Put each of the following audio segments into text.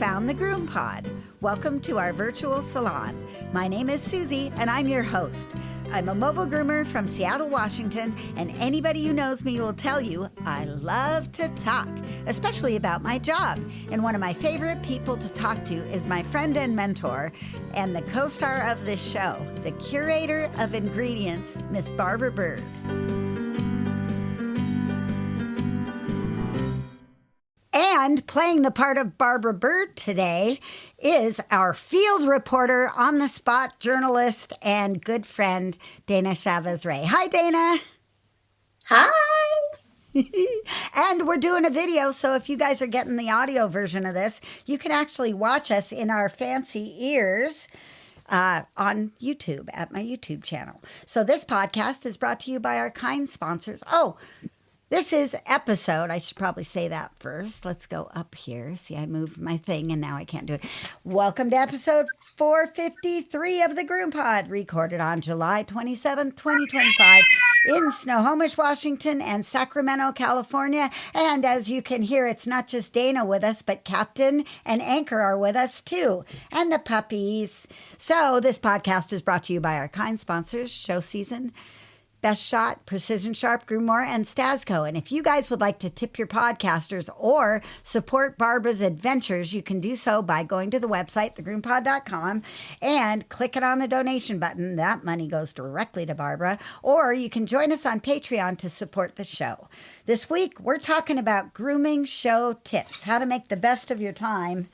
found the GroomPod. Welcome to our virtual salon. My name is Susy, and I'm your host. I'm a mobile groomer from Seattle, Washington, and anybody who knows me will tell you I love to talk, especially about my job. And one of my favorite people to talk to is my friend and mentor and the co-star of this show, the curator of ingredients, Miss Barbara Bird. And playing the part of Barbara Bird today is our field reporter, on-the-spot journalist, and good friend, Dana Chavez-Rey. Hi, Dana. Hi. And we're doing a video, so if you guys are getting the audio version of this, you can actually watch us in our fancy ears on YouTube, at my YouTube channel. So this podcast is brought to you by our kind sponsors. Oh, this is episode, I should probably say that first. Let's go up here. See, I moved my thing and now I can't do it. Welcome to episode 453 of the GroomPod, recorded on July 27th, 2025 in Snohomish, Washington and Sacramento, California. And as you can hear, it's not just Dana with us, but Captain and Anchor are with us too, and the puppies. So this podcast is brought to you by our kind sponsors, Show Season, Best Shot, Precision Sharp, Groomore, and Stasco. And if you guys would like to tip your podcasters or support Barbara's adventures, you can do so by going to the website, thegroompod.com, and clicking on the donation button. That money goes directly to Barbara. Or you can join us on Patreon to support the show. This week, we're talking about grooming show tips, how to make the best of your time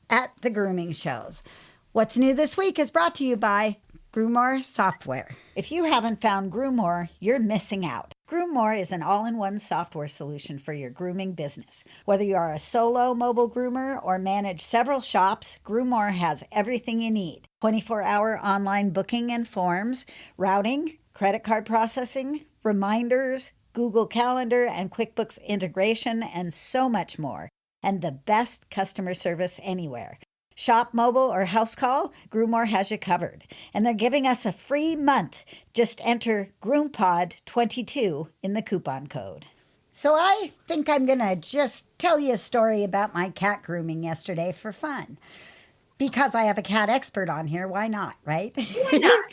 at the grooming shows. What's new this week is brought to you by Groomore software. If you haven't found Groomore, you're missing out. Groomore is an all-in-one software solution for your grooming business. Whether you are a solo mobile groomer or manage several shops, Groomore has everything you need. 24-hour online booking and forms, routing, credit card processing, reminders, Google Calendar and QuickBooks integration, and so much more. And the best customer service anywhere. Shop mobile or house call, Groomore has you covered. And they're giving us a free month. Just enter GroomPod22 in the coupon code. So I think I'm going to just tell you a story about my cat grooming yesterday for fun. Because I have a cat expert on here, why not, right? Why not?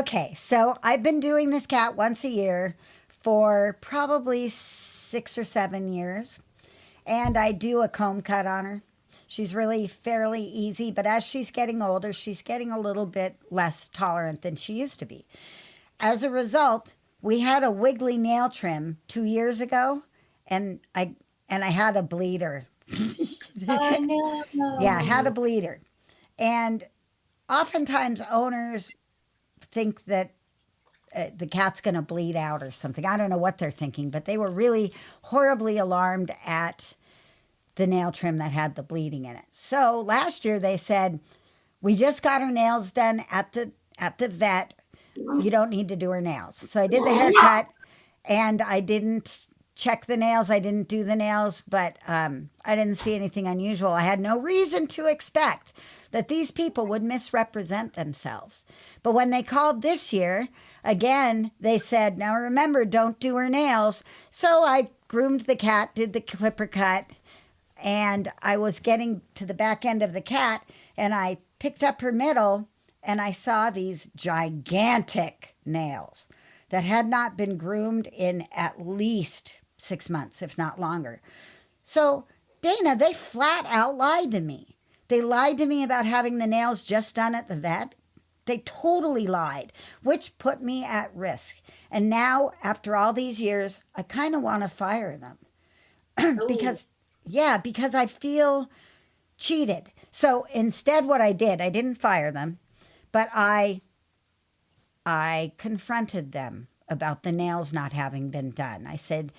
Okay, so I've been doing this cat once a year for probably 6 or 7 years. And I do a comb cut on her. She's really fairly easy, but as she's getting older, she's getting a little bit less tolerant than she used to be. As a result, we had a wiggly nail trim 2 years ago, and I had a bleeder. Oh, no. Yeah, I had a bleeder. And oftentimes owners think that the cat's going to bleed out or something. I don't know what they're thinking, but they were really horribly alarmed at the nail trim that had the bleeding in it. So last year they said, we just got her nails done at the vet. You don't need to do her nails. So I did the haircut and I didn't check the nails. I didn't do the nails, but I didn't see anything unusual. I had no reason to expect that these people would misrepresent themselves. But when they called this year, again, they said, now remember, don't do her nails. So I groomed the cat, did the clipper cut, and I was getting to the back end of the cat, and I picked up her middle, and I saw these gigantic nails that had not been groomed in at least 6 months, if not longer. So, Dana, they flat out lied to me. They lied to me about having the nails just done at the vet. They totally lied, which put me at risk. And now, after all these years, I kind of want to fire them. because I feel cheated. So instead what I did, I didn't fire them, but I confronted them about the nails not having been done. I said,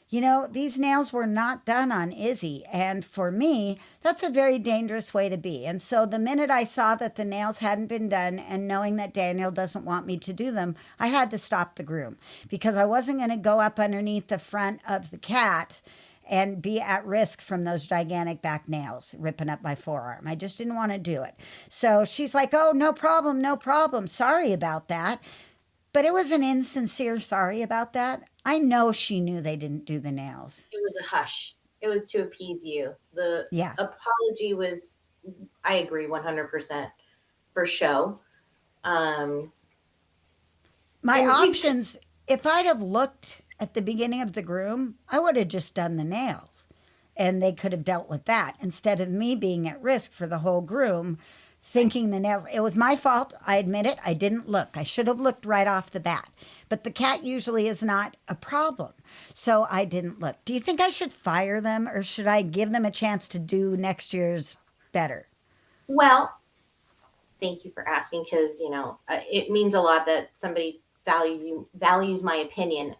you know, these nails were not done on Izzy. And for me, that's a very dangerous way to be. And so the minute I saw that the nails hadn't been done and knowing that Daniel doesn't want me to do them, I had to stop the groom because I wasn't going to go up underneath the front of the cat and be at risk from those gigantic back nails ripping up my forearm. I just didn't want to do it. So she's like, oh, no problem, no problem. Sorry about that. But it was an insincere sorry about that. I know she knew they didn't do the nails. It was a hush. It was to appease you. The Yeah. apology was I agree 100% for show. Um, My and we've options, if I'd have looked at the beginning of the groom, I would have just done the nails and they could have dealt with that instead of me being at risk for the whole groom thinking the nails. It was my fault. I admit it. I didn't look. I should have looked right off the bat. But the cat usually is not a problem. So I didn't look. Do you think I should fire them or should I give them a chance to do next year's better? well, thank you for asking because it means a lot that somebody values my opinion.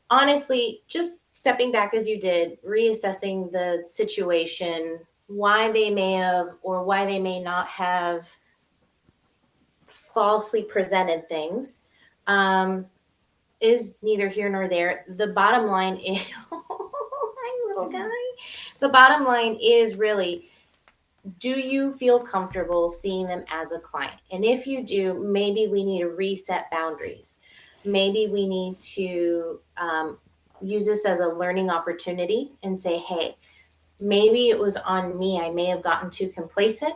Honestly, just stepping back as you did, reassessing the situation, why they may have or why they may not have falsely presented things, um, is neither here nor there. The bottom line is, hi, little guy. The bottom line is really, do you feel comfortable seeing them as a client? And if you do, maybe we need to reset boundaries. Maybe we need to use this as a learning opportunity and say, hey, maybe it was on me. I may have gotten too complacent.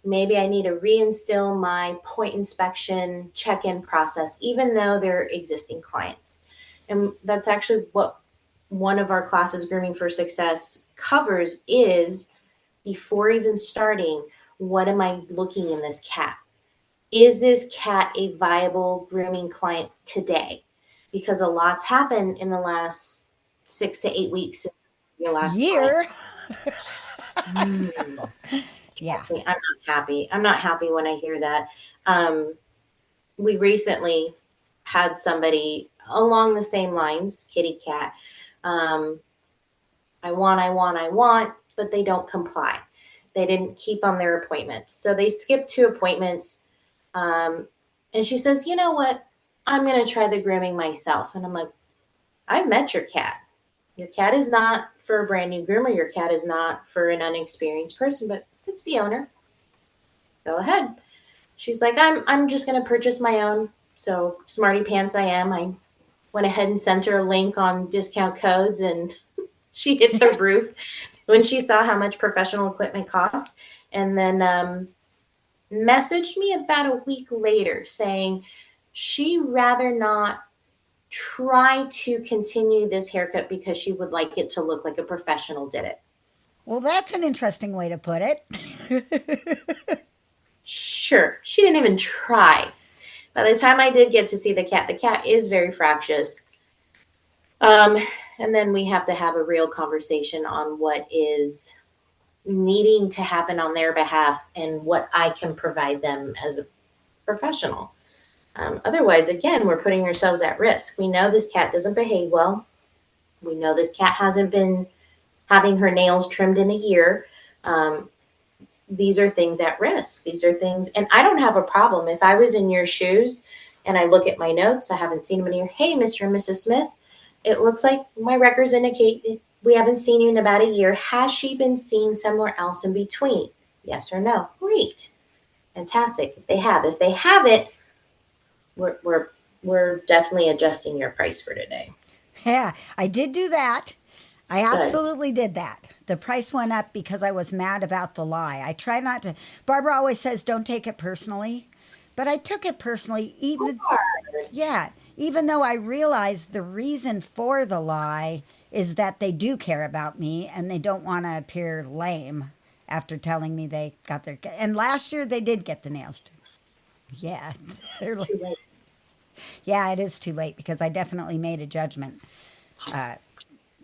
Maybe I need to reinstill my point inspection check in process, even though they're existing clients. And that's actually what one of our classes, Grooming for Success, covers is before even starting, what am I looking in this cat? Is this cat a viable grooming client today? Because a lot's happened in the last 6 to 8 weeks since your last client. Year? Hmm. Yeah. I'm not happy. I'm not happy when I hear that. Um, we recently had somebody along the same lines, kitty cat. Um, I want, but they don't comply. They didn't keep on their appointments. So they skipped 2 appointments. Um, and she says, you know what? I'm going to try the grooming myself. And I'm like, I've met your cat. Your cat is not for a brand new groomer. Your cat is not for an unexperienced person, but it's the owner. Go ahead. She's like, I'm just going to purchase my own. So smarty pants I am. I went ahead and sent her a link on discount codes and she hit the roof when she saw how much professional equipment cost. And then messaged me about a week later saying she rather not try to continue this haircut because she would like it to look like a professional did it. Well, that's an interesting way to put it. Sure, she didn't even try. By the time I did get to see the cat is very fractious. Um, and then we have to have a real conversation on what is needing to happen on their behalf and what I can provide them as a professional. Otherwise, again, we're putting ourselves at risk. We know this cat doesn't behave well. We know this cat hasn't been having her nails trimmed in a year. Um, these are things at risk. These are things, and I don't have a problem. If I was in your shoes and I look at my notes, I haven't seen them in here. Hey, Mr. and Mrs. Smith, it looks like my records indicate we haven't seen you in about a year. Has she been seen somewhere else in between? Yes or no? Great. Fantastic. If they have. If they haven't, we're definitely adjusting your price for today. Yeah, I did do that. I Good. absolutely did that. The price went up because I was mad about the lie. I try not to. Barbara always says, don't take it personally. But I took it personally, yeah, even though I realized the reason for the lie is that they do care about me and they don't want to appear lame after telling me they got their. And last year they did get the nails. Yeah, they're Too late. yeah, it is too late because I definitely made a judgment. Uh,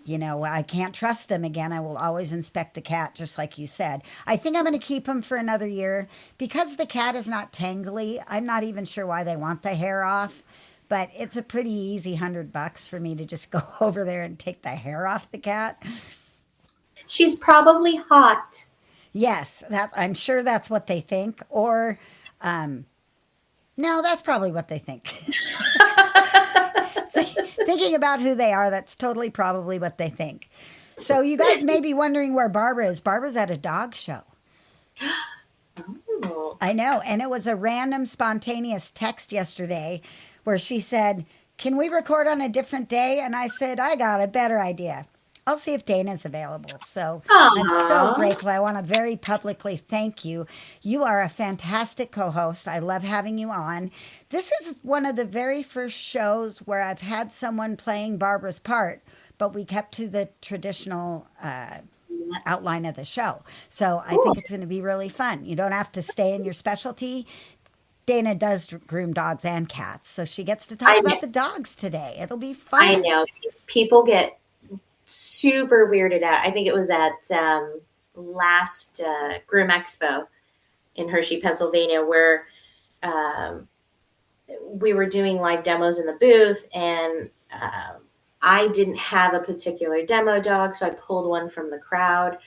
I can't trust them again. I will always inspect the cat, just like you said. I think I'm going to keep him for another year because the cat is not tangly. I'm not even sure why they want the hair off, but it's a pretty easy $100 for me to just go over there and take the hair off the cat. She's probably hot. Yes, I'm sure that's what they think. Or, no, that's probably what they think. Thinking about who they are, that's totally probably what they think. So you guys may be wondering where Barbara is. Barbara's at a dog show. Oh. I know. And it was a random spontaneous text yesterday where she said, can we record on a different day? And I said, I got a better idea. I'll see if Dana's available. So I'm so Aww. grateful. I want to very publicly thank you. You are a fantastic co-host. I love having you on. This is one of the very first shows where I've had someone playing Barbara's part, but we kept to the traditional outline of the show. So I Cool. think it's going to be really fun. You don't have to stay in your specialty. Dana does groom dogs and cats, so she gets to talk I know. about the dogs today. It'll be I fun. know. People get super weirded out. I think it was at last Groom Expo in Hershey, Pennsylvania, where um, we were doing live demos in the booth, and I didn't have a particular demo dog, so I pulled one from the crowd.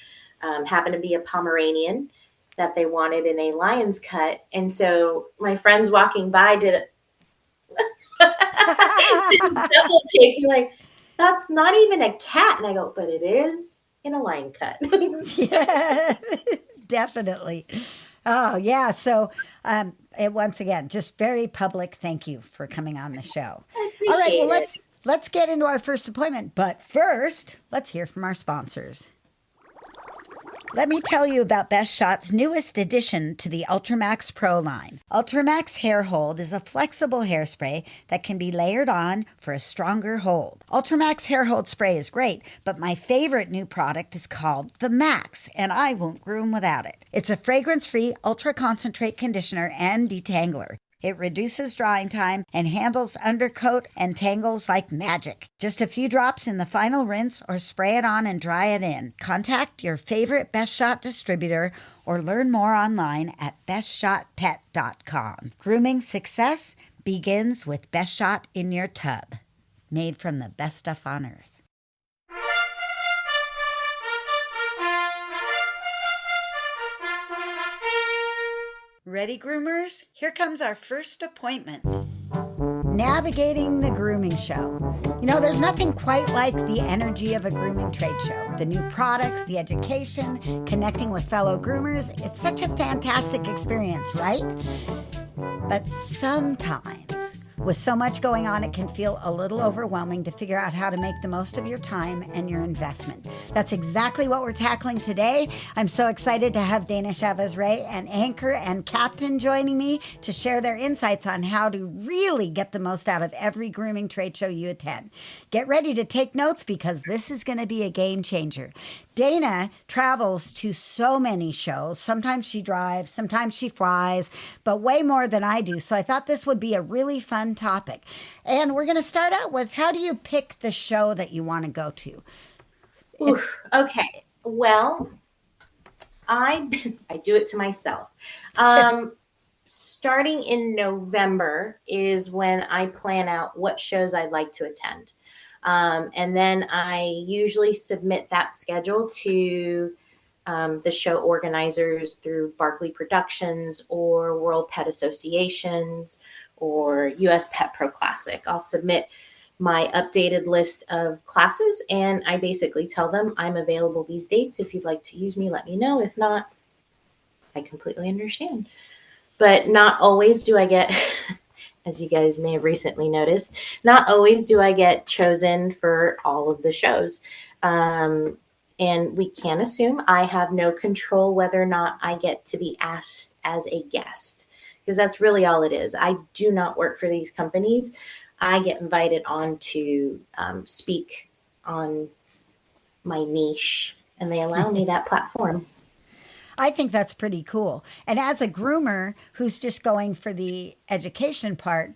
Happened to be a Pomeranian that they wanted in a lion's cut, and so my friends walking by did did a double take. You're like, that's not even a cat, and I go, but it is in a lion cut. So, Yeah, definitely. Oh, yeah. So, once again, just very public. Thank you for coming on the show. I All right. Well, appreciate it. let's get into our first appointment. But first, let's hear from our sponsors. Let me tell you about Best Shot's newest addition to the Ultramax Pro line. Ultramax Hair Hold is a flexible hairspray that can be layered on for a stronger hold. Ultramax Hair Hold spray is great, but my favorite new product is called the Max, and I won't groom without it. It's a fragrance-free ultra concentrate conditioner and detangler. It reduces drying time and handles undercoat and tangles like magic. Just a few drops in the final rinse or spray it on and dry it in. Contact your favorite Best Shot distributor or learn more online at bestshotpet.com. Grooming success begins with Best Shot in your tub. Made from the best stuff on earth. Ready, groomers? Here comes our first appointment. Navigating the grooming show. You know, there's nothing quite like the energy of a grooming trade show. The new products, the education, connecting with fellow groomers. It's such a fantastic experience, right? But sometimes, with so much going on, it can feel a little overwhelming to figure out how to make the most of your time and your investment. That's exactly what we're tackling today. I'm so excited to have Dana Chavez-Rey, an anchor and captain, joining me to share their insights on how to really get the most out of every grooming trade show you attend. Get ready to take notes because this is going to be a game changer. Dana travels to so many shows. Sometimes she drives, sometimes she flies, but way more than I do. So I thought this would be a really fun topic. And we're going to start out with, how do you pick the show that you want to go to? Oof, okay. Well, I I do it to myself. Um, Starting in November is when I plan out what shows I'd like to attend. And then I usually submit that schedule to the show organizers through Barkley Productions or World Pet Associations or US Pet Pro Classic. I'll submit my updated list of classes and I basically tell them I'm available these dates. If you'd like to use me, let me know. If not, I completely understand. But not always do I get, as you guys may have recently noticed, not always do I get chosen for all of the shows. And we can assume I have no control whether or not I get to be asked as a guest, because that's really all it is. I do not work for these companies. I get invited on to speak on my niche, and they allow me that platform. I think that's pretty cool. And as a groomer who's just going for the education part,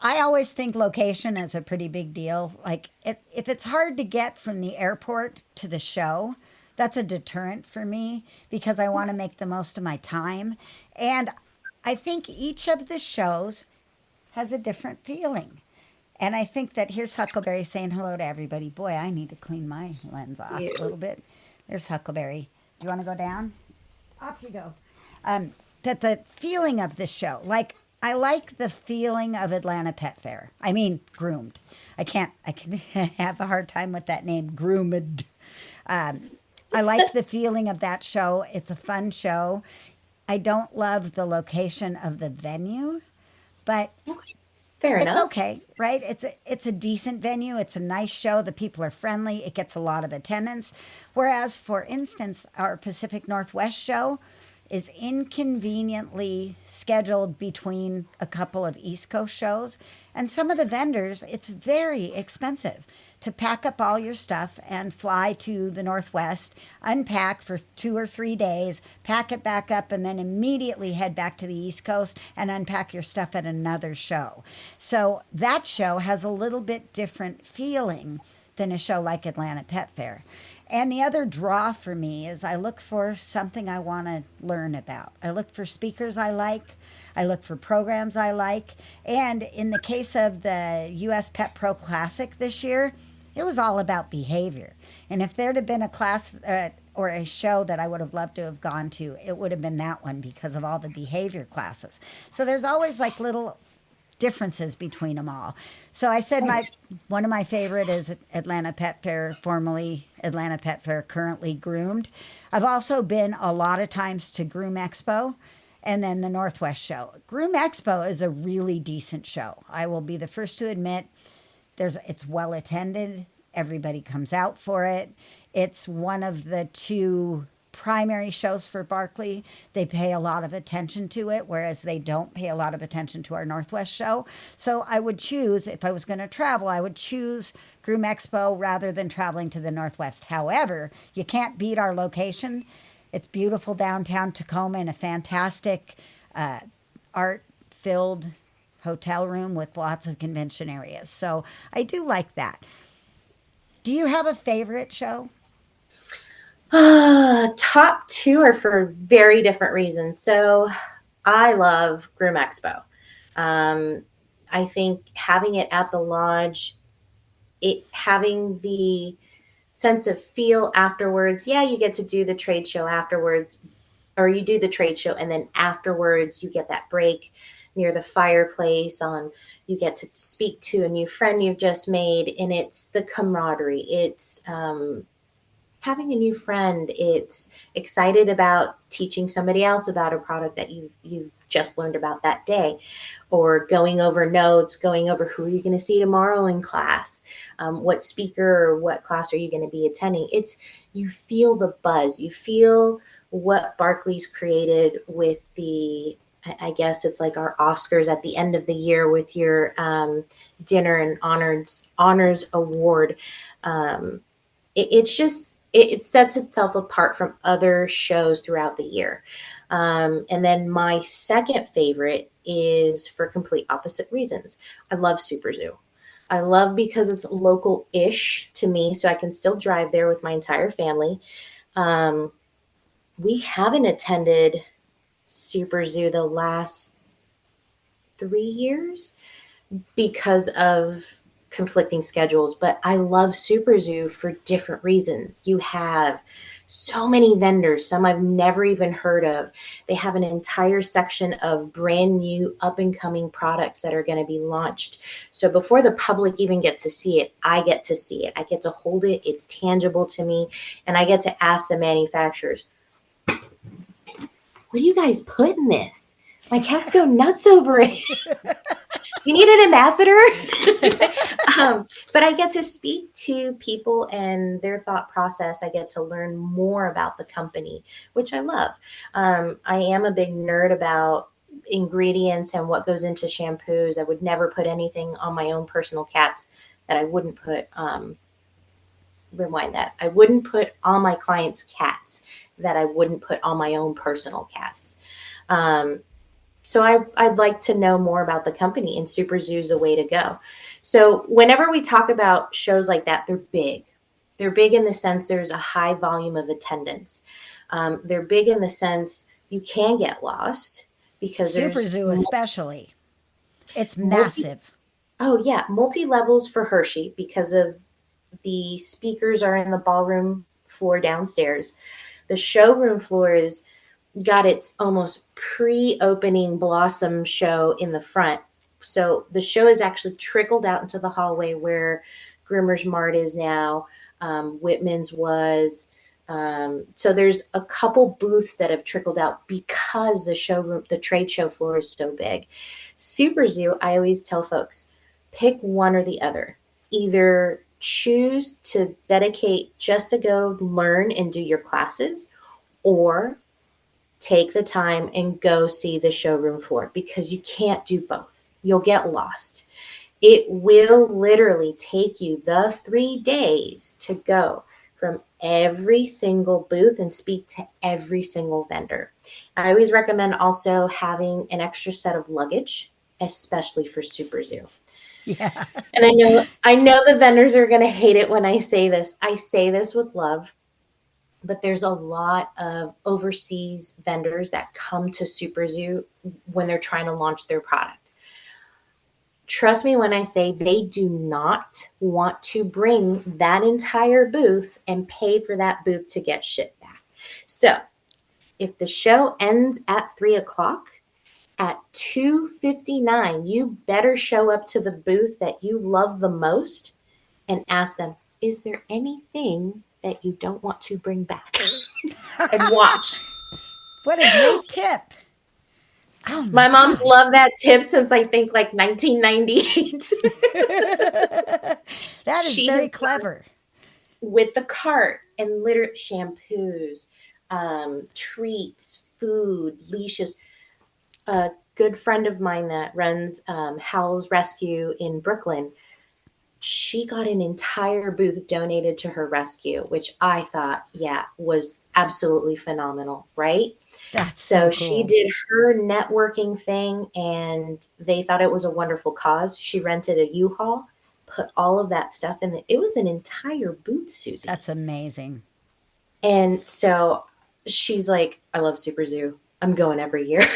I always think location is a pretty big deal. Like, if it's hard to get from the airport to the show, that's a deterrent for me because I want to make the most of my time. And I think each of the shows has a different feeling. And I think that here's Huckleberry saying hello to everybody. Boy, I need to clean my lens off a little bit. There's Huckleberry. Do you want to go down? Off you go. That the feeling of the show, like, I like the feeling of Atlanta Pet Fair. I mean, groomed. I can have a hard time with that name, groomed. I like the feeling of that show. It's a fun show. I don't love the location of the venue, but Fair It's enough. okay, right? It's a decent venue. It's a nice show. The people are friendly. It gets a lot of attendance. Whereas, for instance, our Pacific Northwest show is inconveniently scheduled between a couple of East Coast shows. And some of the vendors, it's very expensive to pack up all your stuff and fly to the Northwest, unpack for 2 or 3 days, pack it back up, and then immediately head back to the East Coast and unpack your stuff at another show. So that show has a little bit different feeling than a show like Atlanta Pet Fair. And the other draw for me is I look for something I want to learn about. I look for speakers I like. I look for programs I like. And in the case of the US Pet Pro Classic this year, it was all about behavior. And if there'd have been a class or a show that I would have loved to have gone to, it would have been that one because of all the behavior classes. So there's always like little differences between them all. So I said my one of my favorite is Atlanta Pet Fair, formerly Atlanta Pet Fair, currently Groomed. I've also been a lot of times to Groom Expo and then the Northwest Show. Groom Expo is a really decent show. I will be the first to admit it's well attended. Everybody comes out for it. It's one of the two primary shows for Barkley. They pay a lot of attention to it, whereas they don't pay a lot of attention to our Northwest show. So I would choose, if I was going to travel, I would choose Groom Expo rather than traveling to the Northwest. However, you can't beat our location. It's beautiful downtown Tacoma in a fantastic art filled hotel room with lots of convention areas. So I do like that. Do you have a favorite show? Top two are for very different reasons. So I love Groom Expo. Um, I think having it at the lodge, it having the sense of feel afterwards. Yeah, you get to do the trade show afterwards, or you do the trade show and then afterwards you get that break near the fireplace on you get to speak to a new friend you've just made, and it's the camaraderie. It's having a new friend. It's excited about teaching somebody else about a product that you've just learned about that day, or going over notes, going over who are you going to see tomorrow in class, what speaker or what class are you going to be attending. It's you feel the buzz, you feel what Barkley's created with the. I guess it's like our Oscars at the end of the year with your dinner and honors award. It's just it sets itself apart from other shows throughout the year. And then my second favorite is for complete opposite reasons. I love Super Zoo. I love because it's local-ish to me, so I can still drive there with my entire family. Um, we haven't attended Super Zoo the last 3 years because of conflicting schedules, but I love Super Zoo for different reasons. You have so many vendors, some I've never even heard of. They have an entire section of brand new up and coming products that are going to be launched. So before the public even gets to see it, I get to see it. I get to hold it. It's tangible to me. And I get to ask the manufacturers, what do you guys put in this? My cats go nuts over it. Do you need an ambassador? But I get to speak to people and their thought process. I get to learn more about the company, which I love. I am a big nerd about ingredients and what goes into shampoos. I would never put anything on my own personal cats that I wouldn't put. Rewind that. I wouldn't put on my clients' cats that I wouldn't put on my own personal cats. So I'd like to know more about the company, and Super Zoo's a way to go. So whenever we talk about shows like that, they're big. They're big in the sense there's a high volume of attendance. They're big in the sense you can get lost because Super there's Zoo, especially. It's multi. massive. Oh yeah, multi levels for Hershey because of the speakers are in the ballroom floor downstairs. The showroom floor is got its almost pre-opening blossom show in the front. So the show is actually trickled out into the hallway where Groomers Mart is now, Whitman's was. So there's a couple booths that have trickled out because the trade show floor is so big. Super Zoo, I always tell folks, pick one or the other. Either choose to dedicate just to go learn and do your classes, or take the time and go see the showroom floor, because you can't do both. You'll get lost. It will literally take you the 3 days to go from every single booth and speak to every single vendor. I always recommend also having an extra set of luggage, especially for Super Zoo. Yeah. And I know the vendors are going to hate it when I say this. I say this with love, but there's a lot of overseas vendors that come to Super Zoo when they're trying to launch their product. Trust me when I say they do not want to bring that entire booth and pay for that booth to get shipped back. So if the show ends at 3 o'clock, at 2:59, you better show up to the booth that you love the most and ask them, is there anything that you don't want to bring back? And watch. What a great tip. Oh my My mom's God. loved that tip since I think like 1998. That is She very has gone clever. with the cart and literally shampoos, treats, food, leashes. A good friend of mine that runs Howl's Rescue in Brooklyn, she got an entire booth donated to her rescue, which I thought, yeah, was absolutely phenomenal, right? That's so So she cool. did her networking thing and they thought it was a wonderful cause. She rented a U-Haul, put all of that stuff in it. It was an entire booth, Susie. That's amazing. And so she's like, I love Super Zoo. I'm going every year.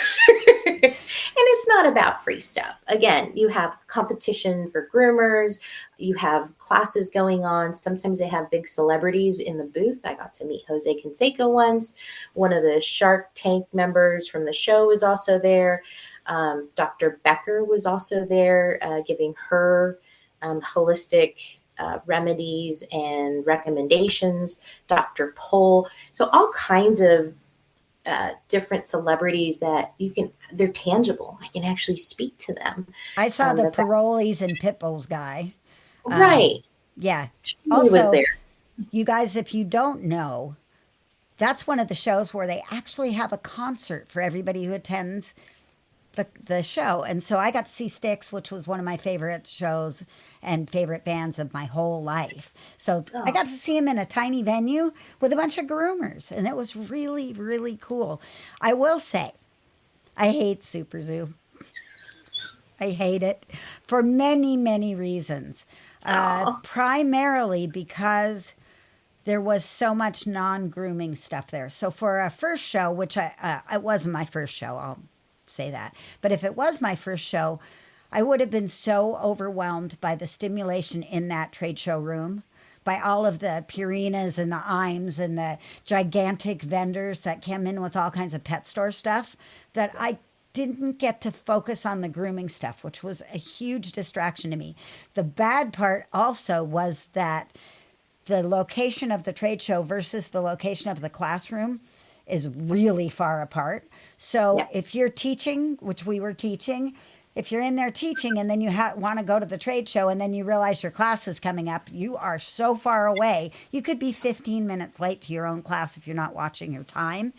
And it's not about free stuff. Again, you have competition for groomers, you have classes going on. Sometimes they have big celebrities in the booth. I got to meet Jose Canseco once. One of the Shark Tank members from the show was also there. Dr. Becker was also there giving her holistic remedies and recommendations. Dr. Pohl. So all kinds of different celebrities that they're tangible. I can actually speak to them. I saw the That's parolees and pit bulls guy. right. Yeah. She was Also, there. you guys, if you don't know, that's one of the shows where they actually have a concert for everybody who attends the show. And so I got to see Styx, which was one of my favorite shows and favorite bands of my whole life. So I Oh, got to see him in a tiny venue with a bunch of groomers, and it was really, really cool. I will say, I hate Super Zoo. I hate it for many, many reasons. oh, Primarily because there was so much non-grooming stuff there. So for a first show, which it wasn't my first show, I'll say that. But if it was my first show, I would have been so overwhelmed by the stimulation in that trade show room, by all of the Purinas and the Iams and the gigantic vendors that came in with all kinds of pet store stuff, that I didn't get to focus on the grooming stuff, which was a huge distraction to me. The bad part also was that the location of the trade show versus the location of the classroom is really far apart. So yeah. if you're teaching, which we were teaching, if you're in there teaching and then you want to go to the trade show and then you realize your class is coming up, you are so far away. You could be 15 minutes late to your own class if you're not watching your time,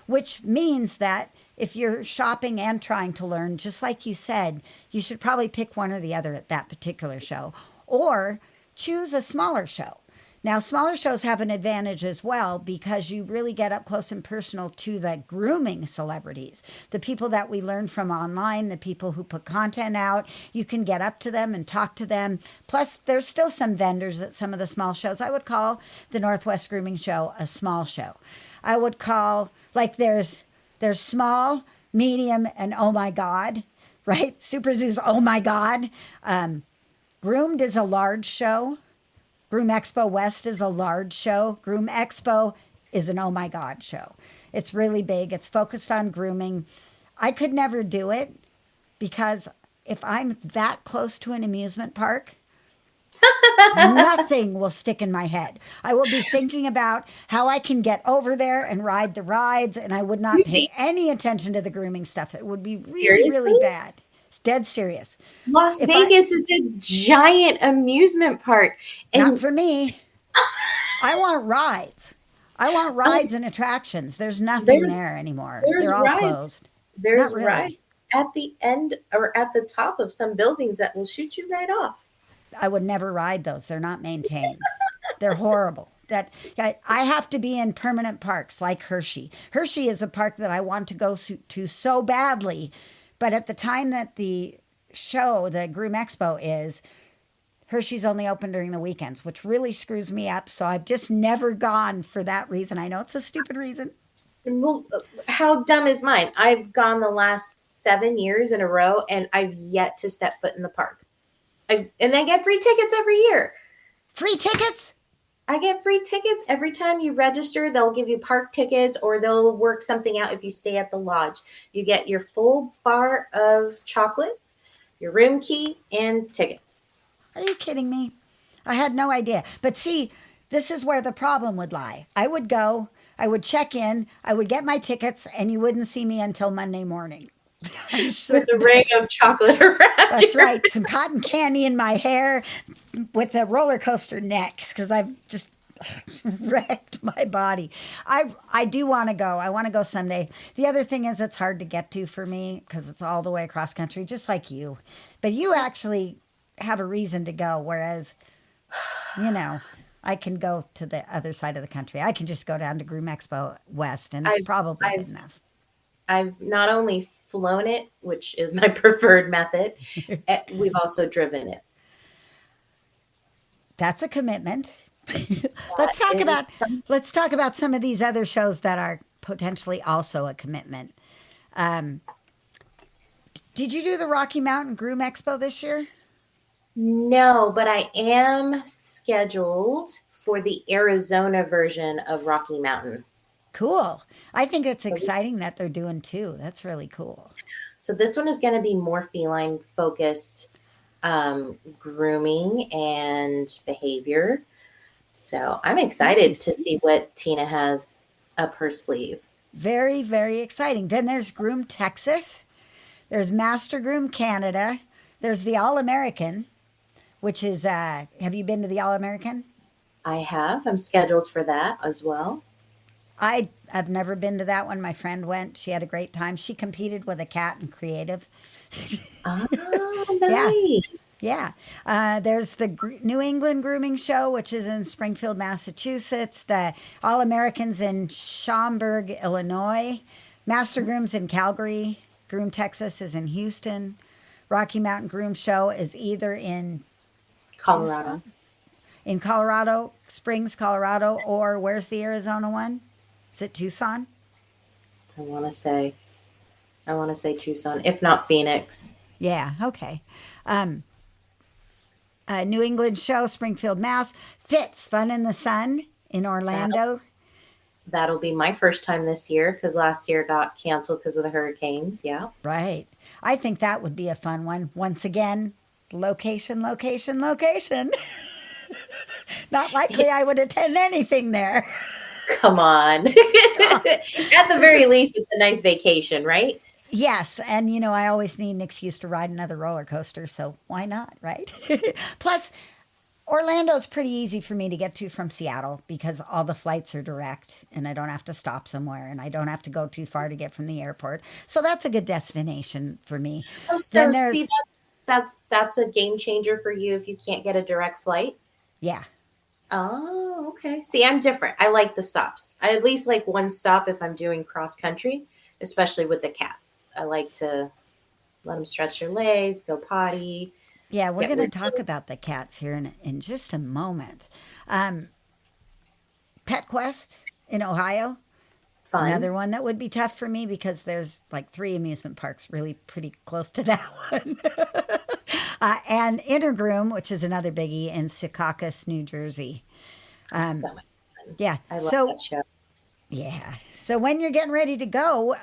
which means that if you're shopping and trying to learn, just like you said, you should probably pick one or the other at that particular show, or choose a smaller show. Now, smaller shows have an advantage as well because you really get up close and personal to the grooming celebrities, the people that we learn from online, the people who put content out. You can get up to them and talk to them. Plus, there's still some vendors at some of the small shows. I would call the Northwest Grooming Show a small show. I would call, like, there's small, medium, and oh my God, right? Super Zoo's oh my God. Groomed is a large show. Groom Expo West is a large show. Groom Expo is an oh my God show. It's really big. It's focused on grooming. I could never do it because if I'm that close to an amusement park, Nothing will stick in my head. I will be thinking about how I can get over there and ride the rides, and I would not pay Susie, any attention to the grooming stuff. It would be really, really seriously? bad. It's dead serious. Las If I, Vegas is a giant amusement park. not And for me, I want rides. I want rides and attractions. There's nothing there's there anymore. there's They're all rides. closed. Not There's really. rides at the end or at the top of some buildings that will shoot you right off. I would never ride those. They're not maintained. They're horrible. I have to be in permanent parks like Hershey. Hershey is a park that I want to go to so badly, but at the time that the show, the Groom Expo is, Hershey's only open during the weekends, which really screws me up. So I've just never gone for that reason. I know it's a stupid reason. And well, how dumb is mine? I've gone the last 7 years in a row, and I've yet to step foot in the park. And I get free tickets every year. Free tickets? I get free tickets every time you register. They'll give you park tickets, or they'll work something out if you stay at the lodge. You get your full bar of chocolate, your room key, and tickets. Are you kidding me? I had no idea. But see, this is where the problem would lie. I would go, I would check in, I would get my tickets, and you wouldn't see me until Monday morning. I'm sure With a ring of chocolate around that's your right. Some cotton candy in my hair with a roller coaster neck because I've just wrecked my body. I do want to go. I want to go someday. The other thing is it's hard to get to for me because it's all the way across country, just like you. But you actually have a reason to go, whereas, you know, I can go to the other side of the country. I can just go down to Groom Expo West, and it's I've, probably good I've, enough. I've not only flown it, which is my preferred method, we've also driven it. That's a commitment. That let's talk is about let's talk about some of these other shows that are potentially also a commitment. Um, did you do the Rocky Mountain Groom Expo this year? No, but I am scheduled for the Arizona version of Rocky Mountain. Cool. I think it's So, exciting that they're doing two. That's really cool. so this one is going to be more feline focused, grooming and behavior. So I'm excited Nice. to see what Tina has up her sleeve. Very, very exciting. Then there's Groom Texas. There's Master Groom Canada. There's the All American, which is, have you been to the All American? I have. I'm scheduled for that as well. I've never been to that one. My friend went. She had a great time. She competed with a cat in creative. Ah, Yeah, nice. yeah. There's the New England Grooming Show, which is in Springfield, Massachusetts. The All Americans in Schaumburg, Illinois. Master Grooms in Calgary. Groom Texas is in Houston. Rocky Mountain Groom Show is either in Colorado. Tucson, in Colorado Springs, Colorado, or where's the Arizona one? Is it Tucson? I want to say, I want to say Tucson, if not Phoenix. Yeah, okay. Um, New England Show, Springfield, Mass. Fits, Fun in the Sun in That'll Orlando. that'll be my first time this year because last year got canceled because of the hurricanes. Yeah. Right. I think that would be a fun one. Once again, location, location, location. Not likely I would attend anything there. Come on. At God, the this very is least, it's a nice vacation, right? yes, and you know I always need an excuse to ride another roller coaster, so why not, right? Plus, Orlando's pretty easy for me to get to from Seattle because all the flights are direct and I don't have to stop somewhere and I don't have to go too far to get from the airport. So that's a good destination for me. Oh, Then so see there's, that's a game changer for you if you can't get a direct flight. yeah, Oh, okay. See, I'm different. I like the stops. I at least like one stop if I'm doing cross country, especially with the cats. I like to let them stretch their legs, go potty, yeah, we're get going to rid talk about the cats here in just a moment. Um, Pet Quest in Ohio, fun. another one that would be tough for me because there's like three amusement parks really pretty close to that one. And Intergroom, which is another biggie in Secaucus, New Jersey. Um, So much fun. yeah. I love So, that show. yeah. So when you're getting ready to go,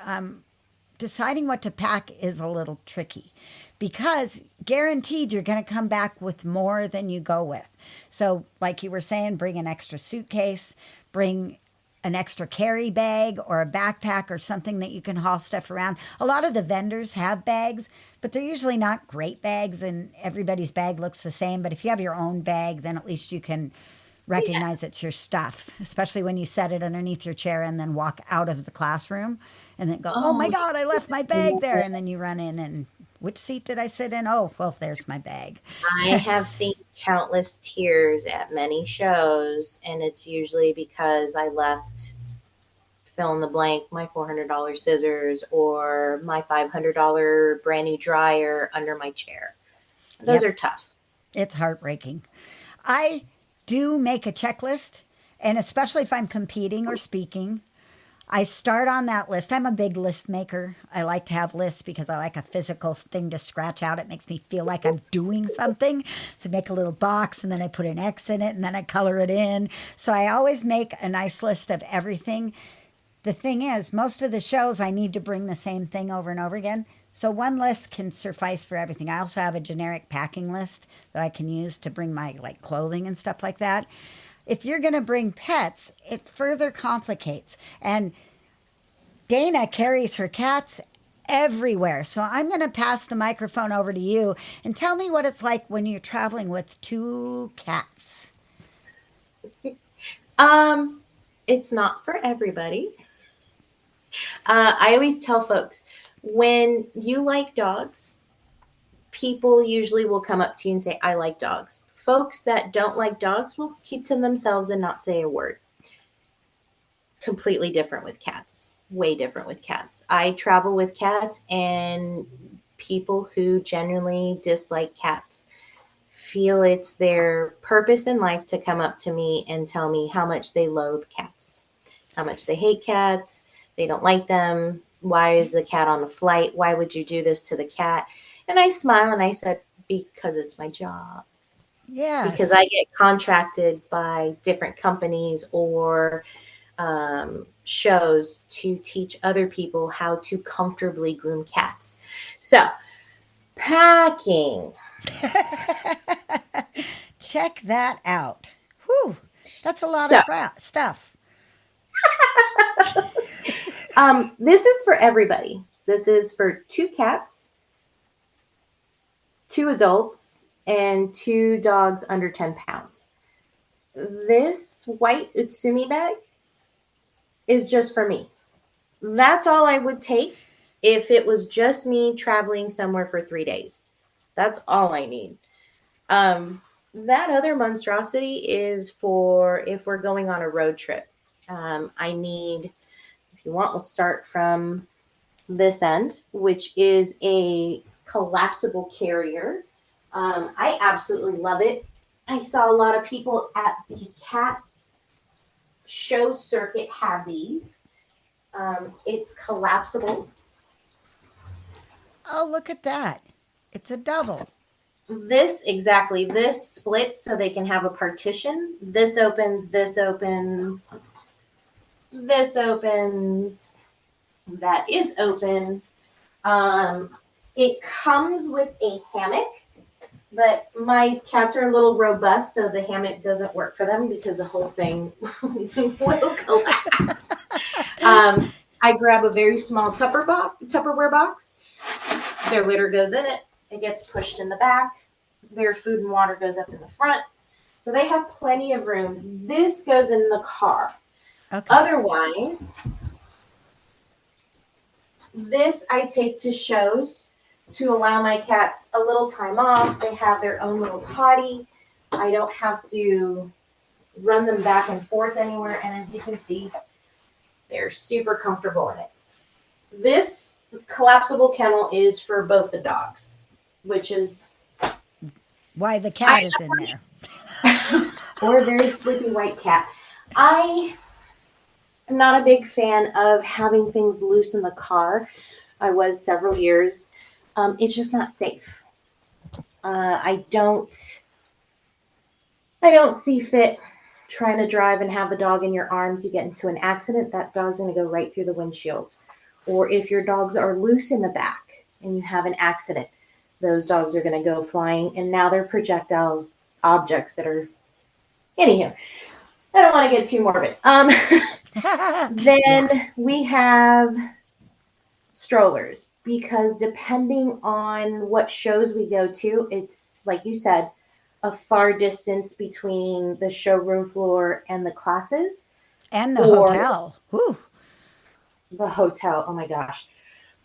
deciding what to pack is a little tricky because guaranteed you're going to come back with more than you go with. So, like you were saying, bring an extra suitcase, bring an extra carry bag or a backpack or something that you can haul stuff around. A lot of the vendors have bags, but they're usually not great bags, and everybody's bag looks the same. But if you have your own bag, then at least you can recognize it's your stuff, especially when you set it underneath your chair and then walk out of the classroom and then go, oh my Oh, God, I left my bag there. And then you run in and, which seat did I sit in? Oh, well, there's my bag. I have seen countless tears at many shows, and it's usually because I left fill in the blank my $400 scissors or my $500 brand new dryer under my chair. Those Yep, are tough. it's heartbreaking. I do make a checklist, and especially if I'm competing or speaking, I start on that list. I'm a big list maker. I like to have lists because I like a physical thing to scratch out. It makes me feel like I'm doing something. So I make a little box and then I put an X in it and then I color it in. So I always make a nice list of everything. The thing is, most of the shows I need to bring the same thing over and over again. So one list can suffice for everything. I also have a generic packing list that I can use to bring my like clothing and stuff like that. If you're going to bring pets, it further complicates. And Dana carries her cats everywhere. So I'm going to pass the microphone over to you and tell me what it's like when you're traveling with two cats. Um, it's not for everybody. I always tell folks when you like dogs, people usually will come up to you and say, I like dogs. Folks that don't like dogs will keep to themselves and not say a word. Completely different with cats. Way different with cats. I travel with cats, and people who genuinely dislike cats feel it's their purpose in life to come up to me and tell me how much they loathe cats, how much they hate cats, they don't like them. Why is the cat on the flight? Why would you do this to the cat? And I smile and I said, because it's my job. Because Yes. I get contracted by different companies or shows to teach other people how to comfortably groom cats. So, packing. Check that out. Whew. That's a lot of So, stuff. this is for everybody. This is for two cats, two adults, and two dogs under 10 pounds. This white Utsumi bag is just for me. That's all I would take if it was just me traveling somewhere for 3 days. That's all I need. That other monstrosity is for if we're going on a road trip. I need, if you want, we'll start from this end, which is a collapsible carrier. I absolutely love it. I saw a lot of people at the cat show circuit have these. It's collapsible. Oh, look at that. It's a double. This splits so they can have a partition. This opens, this opens, this opens, that is open. It comes with a hammock, but my cats are a little robust, so the hammock doesn't work for them because the whole thing will collapse. I grab a very small Tupperware box. Their litter goes in it. It gets pushed in the back. Their food and water goes up in the front. So they have plenty of room. This goes in the car. Okay. Otherwise, this I take to shows to allow my cats a little time off. They have their own little potty. I don't have to run them back and forth anywhere. And as you can see, they're super comfortable in it. This collapsible kennel is for both the dogs, which is Why the cat is in there. or a very sleepy white cat. I am not a big fan of having things loose in the car. I was several years. It's just not safe. I don't see fit trying to drive and have the dog in your arms. You get into an accident, that dog's going to go right through the windshield. Or if your dogs are loose in the back and you have an accident, those dogs are going to go flying. And now they're projectile objects that are, anyhow, I don't want to get too morbid. Yeah. Then we have strollers, because depending on what shows we go to, it's like you said, a far distance between the showroom floor and the classes And the or hotel. Whew. the hotel. Oh my gosh.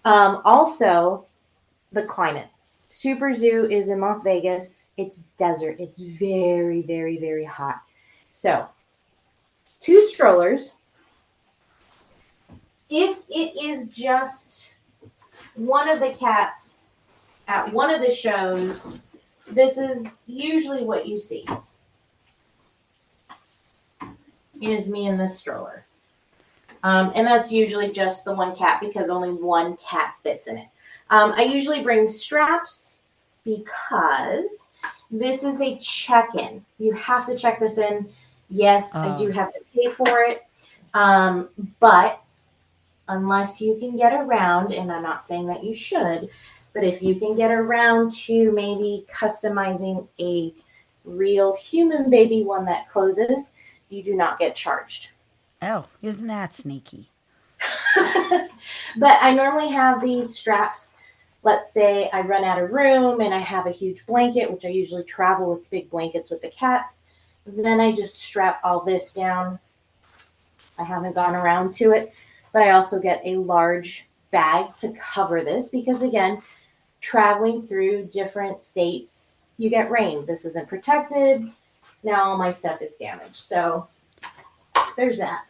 Also, the climate. Super Zoo is in Las Vegas. It's desert. It's very, very, very hot. So, two strollers. If it is just one of the cats at one of the shows, this is usually what you see. Is me in this stroller. And that's usually just the one cat because only one cat fits in it. I usually bring straps because this is a check-in. You have to check this in. Yes, I do have to pay for it. But unless you can get around, and I'm not saying that you should, but if you can get around to maybe customizing a real human baby one that closes, you do not get charged. Oh, isn't that sneaky? But I normally have these straps. Let's say I run out of room and I have a huge blanket, which I usually travel with big blankets with the cats. Then I just strap all this down. I haven't gone around to it, but I also get a large bag to cover this because, again, traveling through different states, you get rain. This isn't protected. Now all my stuff is damaged. So there's that.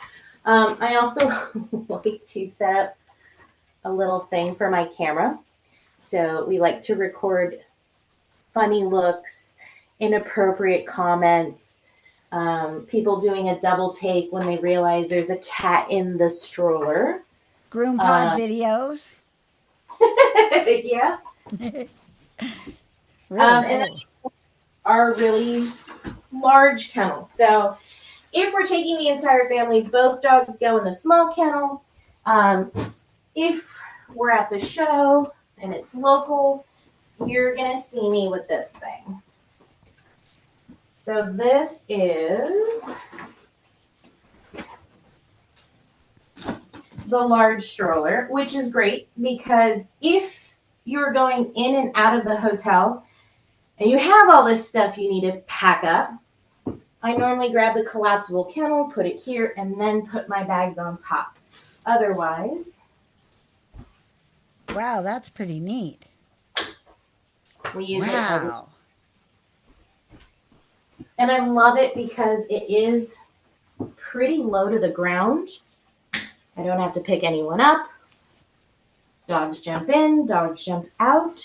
I also like to set up a little thing for my camera. So we like to record funny looks, inappropriate comments, people doing a double take when they realize there's a cat in the stroller. GroomPod videos. Yeah. Really And cool. then our really large kennel. So if we're taking the entire family, both dogs go in the small kennel. If we're at the show and it's local, you're going to see me with this thing. So this is the large stroller, which is great because if you're going in and out of the hotel and you have all this stuff you need to pack up, I normally grab the collapsible kennel, put it here, and then put my bags on top. Otherwise, Wow, that's pretty neat. we use it as a... Wow. And I love it because it is pretty low to the ground. I don't have to pick anyone up. Dogs jump in, dogs jump out.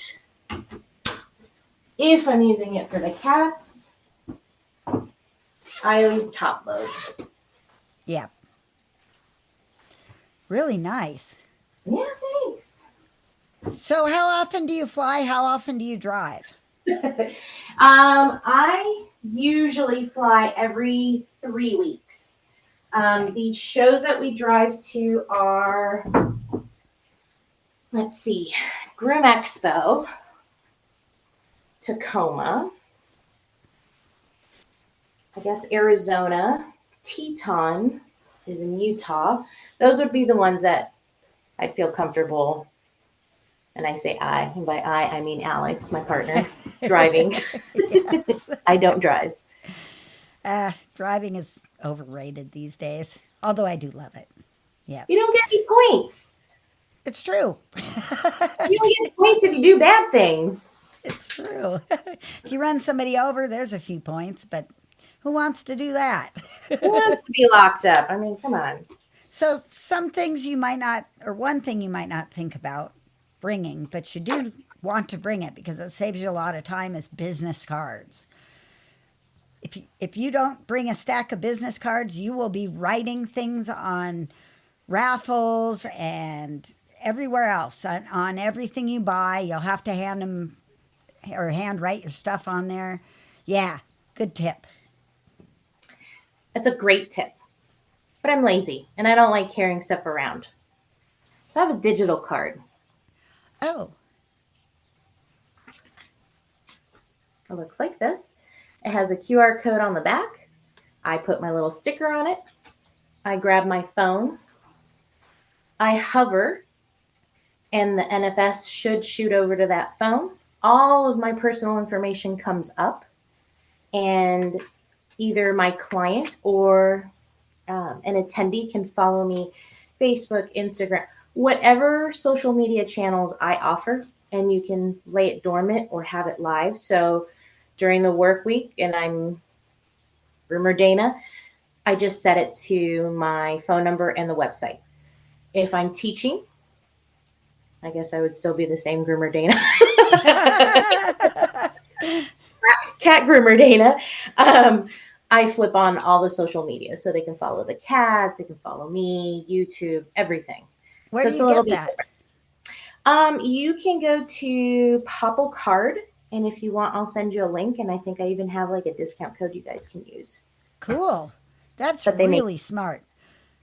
If I'm using it for the cats, I always top load. Yeah. Really nice. Yeah, thanks. So how often do you fly? How often do you drive? I usually fly every 3 weeks. The shows that we drive to are, let's see, Groom Expo, Tacoma, I guess Arizona, Teton is in Utah. Those would be the ones that I feel comfortable. And I say I, and by I mean Alex, my partner, driving. I don't drive. Driving is overrated these days, although I do love it. Yeah, You don't get any points. it's true. You don't get points if you do bad things. It's true. If you run somebody over, there's a few points, but who wants to do that? Who wants to be locked up? I mean, come on. So, some things you might not, or one thing you might not think about bringing, but you do want to bring it because it saves you a lot of time, is business cards. If you don't bring a stack of business cards, you will be writing things on raffles and everywhere else on everything you buy. You'll have to hand them or hand write your stuff on there. Yeah, good tip. That's a great tip. But I'm lazy and I don't like carrying stuff around. So I have a digital card. Oh, It looks like this. It has a QR code on the back. I put my little sticker on it. I grab my phone. I hover, and the NFS should shoot over to that phone. All of my personal information comes up, and either my client or an attendee can follow me Facebook, Instagram, whatever social media channels I offer, and you can lay it dormant or have it live. So during the work week, and I'm Groomer Dana, I just set it to my phone number and the website. If I'm teaching, I guess I would still be the same Groomer Dana. Cat Groomer Dana. I flip on all the social media so they can follow the cats, they can follow me, YouTube, everything. Where So do it's a you little get bit that? different. You can go to Popple Card, and if you want, I'll send you a link. And I think I even have like a discount code you guys can use. Cool. That's But really smart.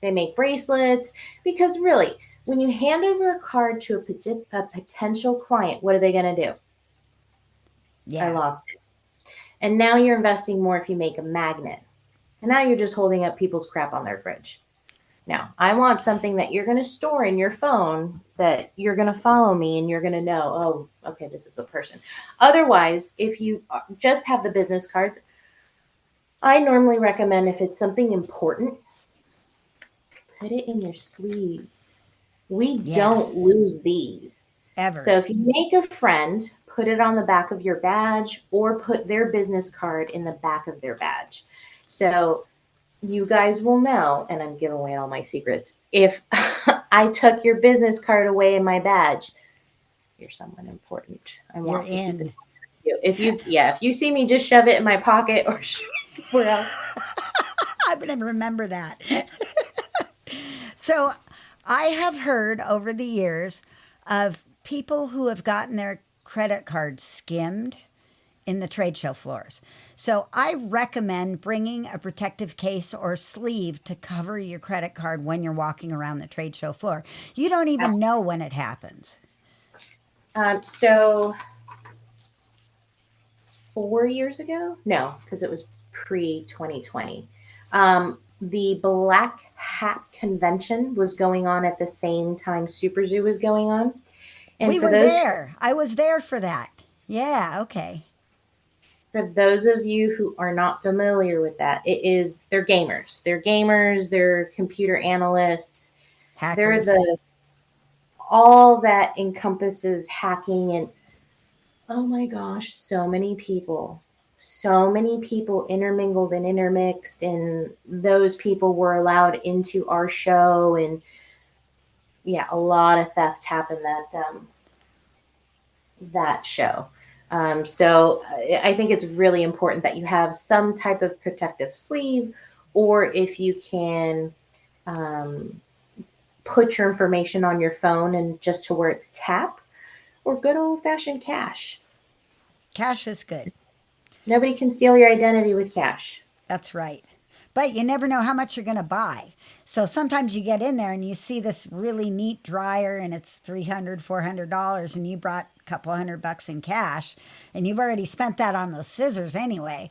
they make bracelets because really, when you hand over a card to a potential client, what are they going to do? I Yeah. lost it. And now you're investing more if you make a magnet. And now you're just holding up people's crap on their fridge. Now, I want something that you're going to store in your phone that you're going to follow me and you're going to know, oh, okay, this is a person. Otherwise, if you just have the business cards, I normally recommend if it's something important, put it in your sleeve. We Yes. don't lose these. Ever. So if you make a friend, put it on the back of your badge or put their business card in the back of their badge. So you guys will know, and I'm giving away all my secrets. If I took your business card away in my badge, you're someone important. I You're want to keep it in. with you. If you see me just shove it in my pocket or shove it somewhere else. I'm going to remember that. So I have heard over the years of people who have gotten their credit cards skimmed in the trade show floors. So I recommend bringing a protective case or sleeve to cover your credit card when you're walking around the trade show floor. You don't even know when it happens. So 4 years ago, no, because it was pre 2020. The Black Hat Convention was going on at the same time Super Zoo was going on. And We were there. I was there for that. Yeah, okay. for those of you who are not familiar with that, they're gamers. They're gamers, they're computer analysts. They're Hackers. the all that encompasses hacking, and oh my gosh, so many people intermingled and intermixed, and those people were allowed into our show. And yeah, a lot of theft happened that show. So I think it's really important that you have some type of protective sleeve, or if you can um, put your information on your phone and just to where it's tap, or good old fashioned cash. Cash is good. Nobody can steal your identity with cash. That's right. But you never know how much you're going to buy. So sometimes you get in there and you see this really neat dryer and it's $300, $400 and you brought a couple $100 in cash and you've already spent that on those scissors anyway.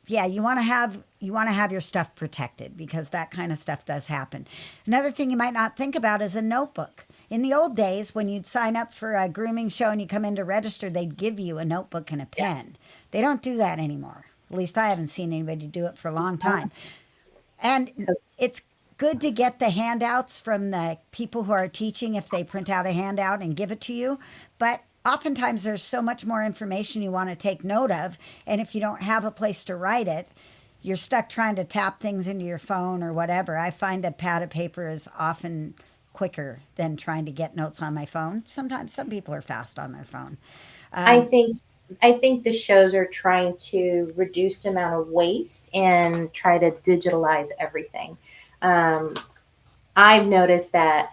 Yeah, you want to have your stuff protected because that kind of stuff does happen. Another thing you might not think about is a notebook. In the old days, when you'd sign up for a grooming show and you come in to register, they'd give you a notebook and a pen. They don't do that anymore. At least I haven't seen anybody do it for a long time. And it's good to get the handouts from the people who are teaching if they print out a handout and give it to you. But oftentimes there's so much more information you want to take note of. And if you don't have a place to write it, you're stuck trying to tap things into your phone or whatever. I find a pad of paper is often quicker than trying to get notes on my phone. Sometimes some people are fast on their phone. I Um, think I think the shows are trying to reduce the amount of waste and try to digitalize everything. Um, I've noticed that,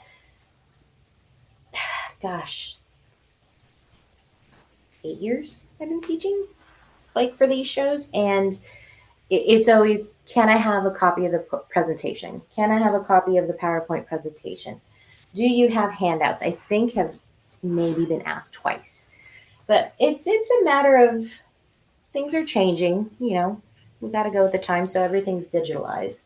gosh, 8 years I've been teaching, like for these shows, and it's always, can I have a copy of the presentation? Can I have a copy of the PowerPoint presentation? Do you have handouts? I think have maybe been asked twice, but it's a matter of things are changing. We got to go with the time, so everything's digitalized.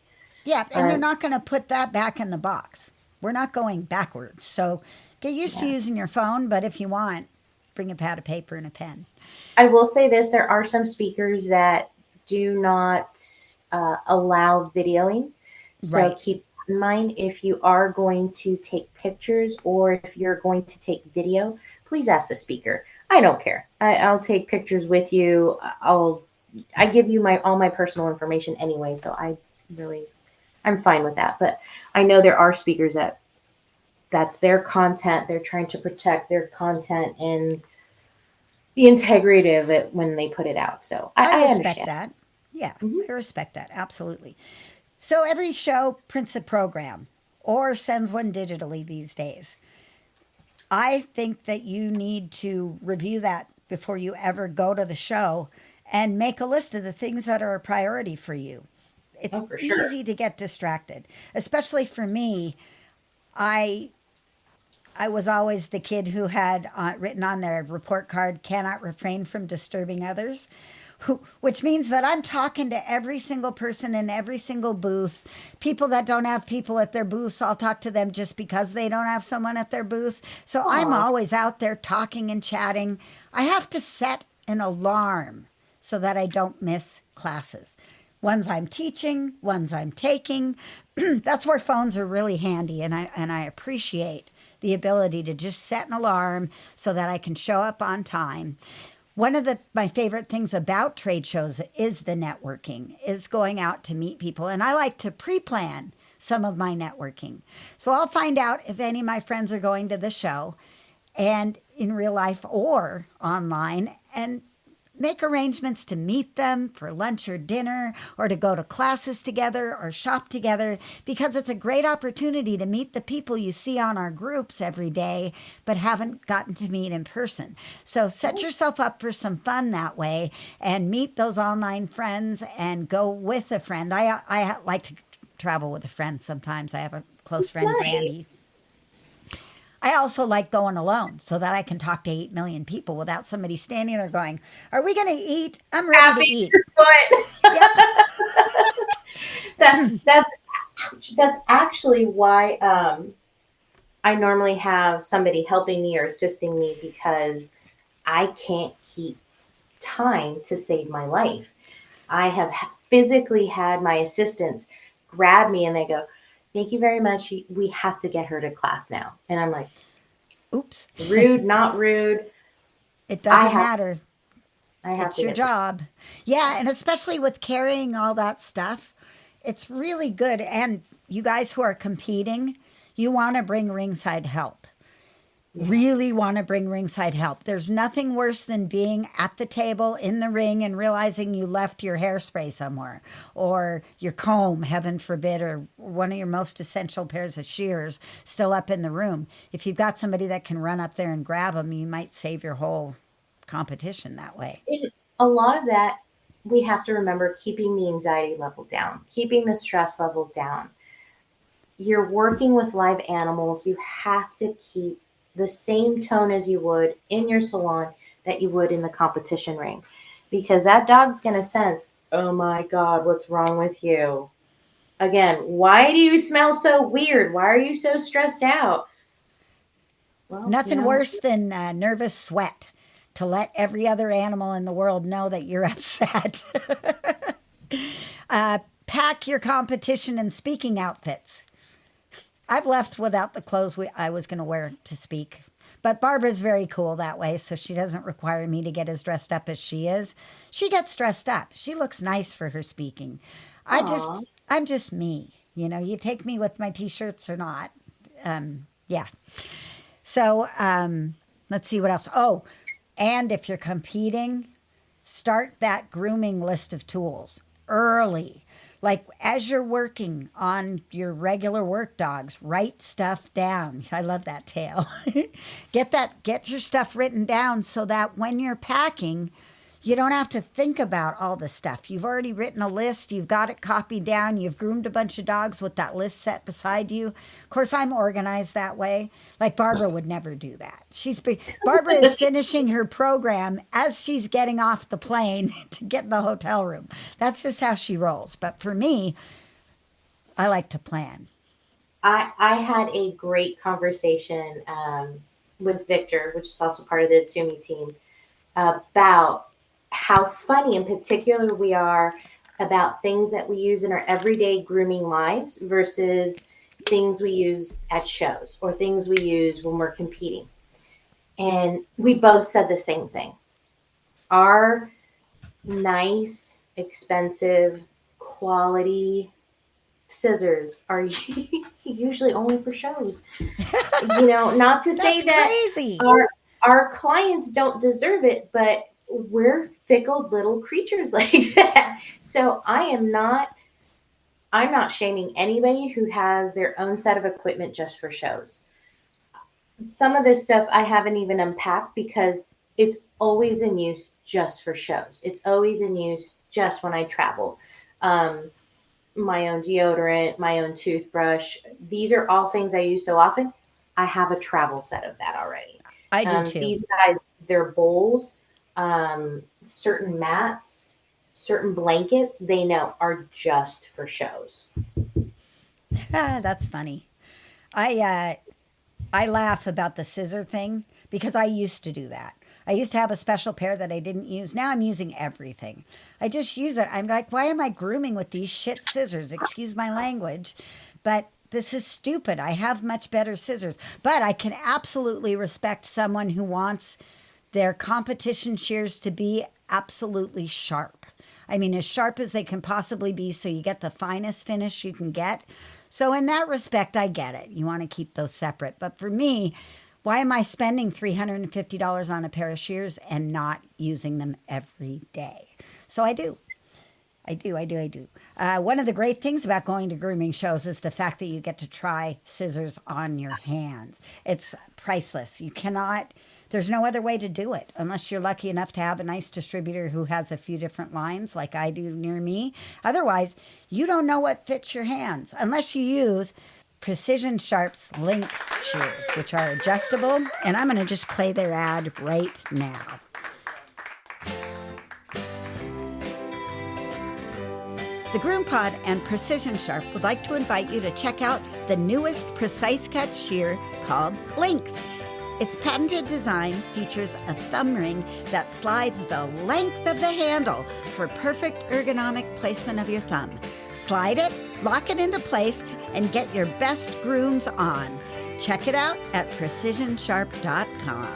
Yeah, and they're But not going to put that back in the box. We're not going backwards. So get used to yeah, using your phone, but if you want, bring a pad of paper and a pen. I will say this: there are some speakers that do not allow videoing. So Right. keep in mind, if you are going to take pictures or if you're going to take video, please ask the speaker. I don't care. I'll take pictures with you. I give you my all my personal information anyway, so I'm fine with that. But I know there are speakers that's their content. They're trying to protect their content and the integrity of it when they put it out. So I I respect understand. that. Yeah, Hmm. I respect that. Absolutely. So every show prints a program or sends one digitally these days. I think that you need to review that before you ever go to the show and make a list of the things that are a priority for you. It's Oh, for sure. easy to get distracted, especially for me. I I was always the kid who had written on their report card, cannot refrain from disturbing others, which means that I'm talking to every single person in every single booth. People that don't have people at their booths, I'll talk to them just because they don't have someone at their booth. So I'm Aw. always out there talking and chatting. I have to set an alarm so that I don't miss classes. Ones I'm teaching, ones I'm taking. That's where phones are really handy, and I appreciate the ability to just set an alarm so that I can show up on time. One of my favorite things about trade shows is the networking, is going out to meet people, and I like to pre-plan some of my networking. So I'll find out if any of my friends are going to the show and in real life or online, and make arrangements to meet them for lunch or dinner or to go to classes together or shop together, because it's a great opportunity to meet the people you see on our groups every day but haven't gotten to meet in person. So set yourself up for some fun that way and meet those online friends and go with a friend. I like to travel with a friend sometimes. I have a close friend, Nice. Brandy. I also like going alone so that I can talk to 8 million people without somebody standing there going, "Are we going to eat? I'm ready to Happy eat." foot. Yep. that that's actually why I normally have somebody helping me or assisting me because I can't keep time to save my life. I have physically had my assistants grab me and they go, "Thank you very much. We have to get her to class now." And I'm like, Oops. "Rude, not rude. It I doesn't have matter. I have It's to your get this." job. Yeah. And especially with carrying all that stuff, it's really good. And you guys who are competing, you want to bring ringside help. Yeah. Really want to bring ringside help. There's nothing worse than being at the table in the ring and realizing you left your hairspray somewhere or your comb, heaven forbid, or one of your most essential pairs of shears still up in the room. If you've got somebody that can run up there and grab them, you might save your whole competition that way. In a lot of that, we have to remember keeping the anxiety level down, keeping the stress level down. You're working with live animals, you have to keep the same tone as you would in your salon that you would in the competition ring. Because that dog's going to sense, oh my God, what's wrong with you? Again, why do you smell so weird? Why are you so stressed out? Well, Nothing worse than nervous sweat to let every other animal in the world know that you're upset. Pack your competition and speaking outfits. I've left without the clothes I was going to wear to speak. But Barbara's very cool that way, so she doesn't require me to get as dressed up as she is. She gets dressed up. She looks nice for her speaking. aw, I'm just me. You know, you take me with my t-shirts or not. Yeah. So let's see what else. Oh, and if you're competing, start that grooming list of tools early. Like as you're working on your regular work dogs, write stuff down. I love that tale. Get your stuff written down so that when you're packing, you don't have to think about all the stuff. You've already written a list, you've got it copied down, you've groomed a bunch of dogs with that list set beside you. Of course, I'm organized that way. Like Barbara would never do that. Barbara is finishing her program as she's getting off the plane to get in the hotel room. That's just how she rolls. But for me, I like to plan. I had a great conversation with Victor, which is also part of the Tsumi team, about how funny in particular we are about things that we use in our everyday grooming lives versus things we use at shows or things we use when we're competing. And we both said the same thing. Our nice, expensive, quality scissors are usually only for shows. Not to say that crazy. our clients don't deserve it, but we're fickle little creatures like that. So I'm not shaming anybody who has their own set of equipment just for shows. Some of this stuff I haven't even unpacked because it's always in use just for shows. It's always in use just when I travel. My own deodorant, my own toothbrush. These are all things I use so often. I have a travel set of that already. I do too. These guys, their bowls, certain mats, certain blankets, they know are just for shows. That's funny. I laugh about the scissor thing because I used to do that. I used to have a special pair that I didn't use. Now I'm using everything. I just use it. I'm like, why am I grooming with these shit scissors? Excuse my language, but this is stupid. I have much better scissors. But I can absolutely respect someone who wants their competition shears to be absolutely sharp. I mean, as sharp as they can possibly be so you get the finest finish you can get. So in that respect, I get it. You want to keep those separate. But for me, why am I spending $350 on a pair of shears and not using them every day? So I do. I do. One of the great things about going to grooming shows is the fact that you get to try scissors on your hands. It's priceless. There's no other way to do it unless you're lucky enough to have a nice distributor who has a few different lines like I do near me. Otherwise, you don't know what fits your hands unless you use Precision Sharp's Lynx shears, which are adjustable. And I'm going to just play their ad right now. The GroomPod and Precision Sharp would like to invite you to check out the newest precise cut shear called Lynx. Its patented design features a thumb ring that slides the length of the handle for perfect ergonomic placement of your thumb. Slide it, lock it into place, and get your best grooms on. Check it out at precisionsharp.com.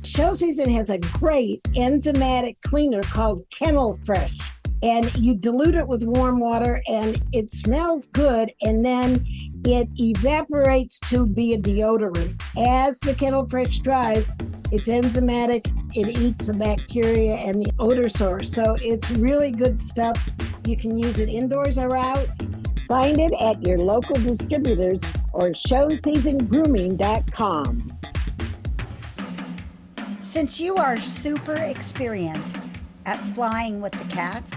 Show season has a great enzymatic cleaner called Kennel Fresh. And you dilute it with warm water and it smells good, and then it evaporates to be a deodorant. As the Kennel Fresh dries, it's enzymatic, it eats the bacteria and the odor source. So it's really good stuff. You can use it indoors or out. Find it at your local distributors or showseasongrooming.com. Since you are super experienced at flying with the cats,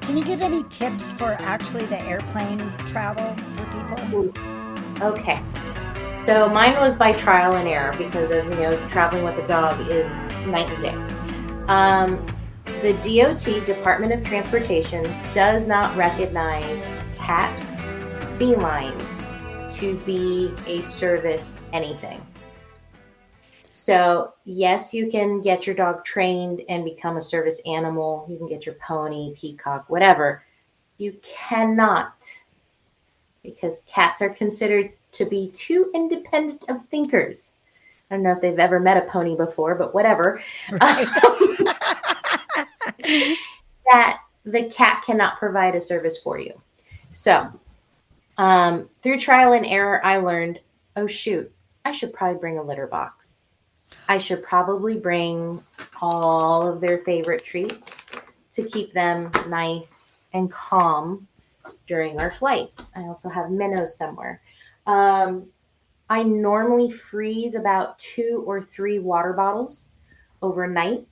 can you give any tips for actually the airplane travel for people? Okay. So mine was by trial and error because, as you know, traveling with a dog is night and day. The DOT, Department of Transportation, does not recognize cats, felines, to be a service anything. So yes, you can get your dog trained and become a service animal. You can get your pony, peacock, whatever. You cannot, because cats are considered to be too independent of thinkers. I don't know if they've ever met a pony before, but whatever. Right. That the cat cannot provide a service for you. So through trial and error, I learned, oh shoot, I should probably bring a litter box. I should probably bring all of their favorite treats to keep them nice and calm during our flights. I also have minnows somewhere. I I normally freeze about 2 or 3 water bottles overnight,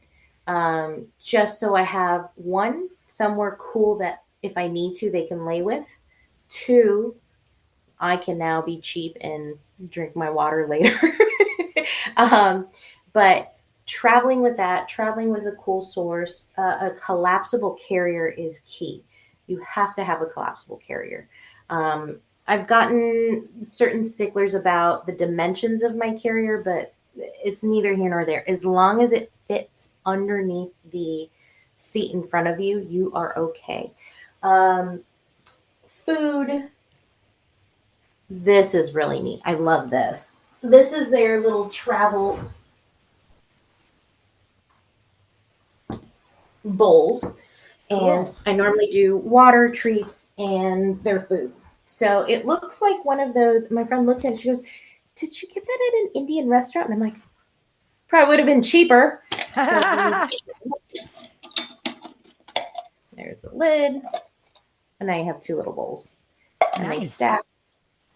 just so I have one, somewhere cool that if I need to, they can lay with. Two, I can now be cheap and drink my water later. um, but traveling with a cool source, a collapsible carrier is key. You have to have a collapsible carrier. Um, I've gotten certain sticklers about the dimensions of my carrier, but it's neither here nor there. As long as it fits underneath the seat in front of you, you are okay. Um, Food. This is really neat. I love this. This is their little travel bowls. And Cool. I normally do water, treats, and their food. So it looks like one of those. My friend looked at it. She goes, "Did you get that at an Indian restaurant?" And I'm like, "Probably would have been cheaper." So there's the lid. And now you have 2 little bowls. And they Nice. stack.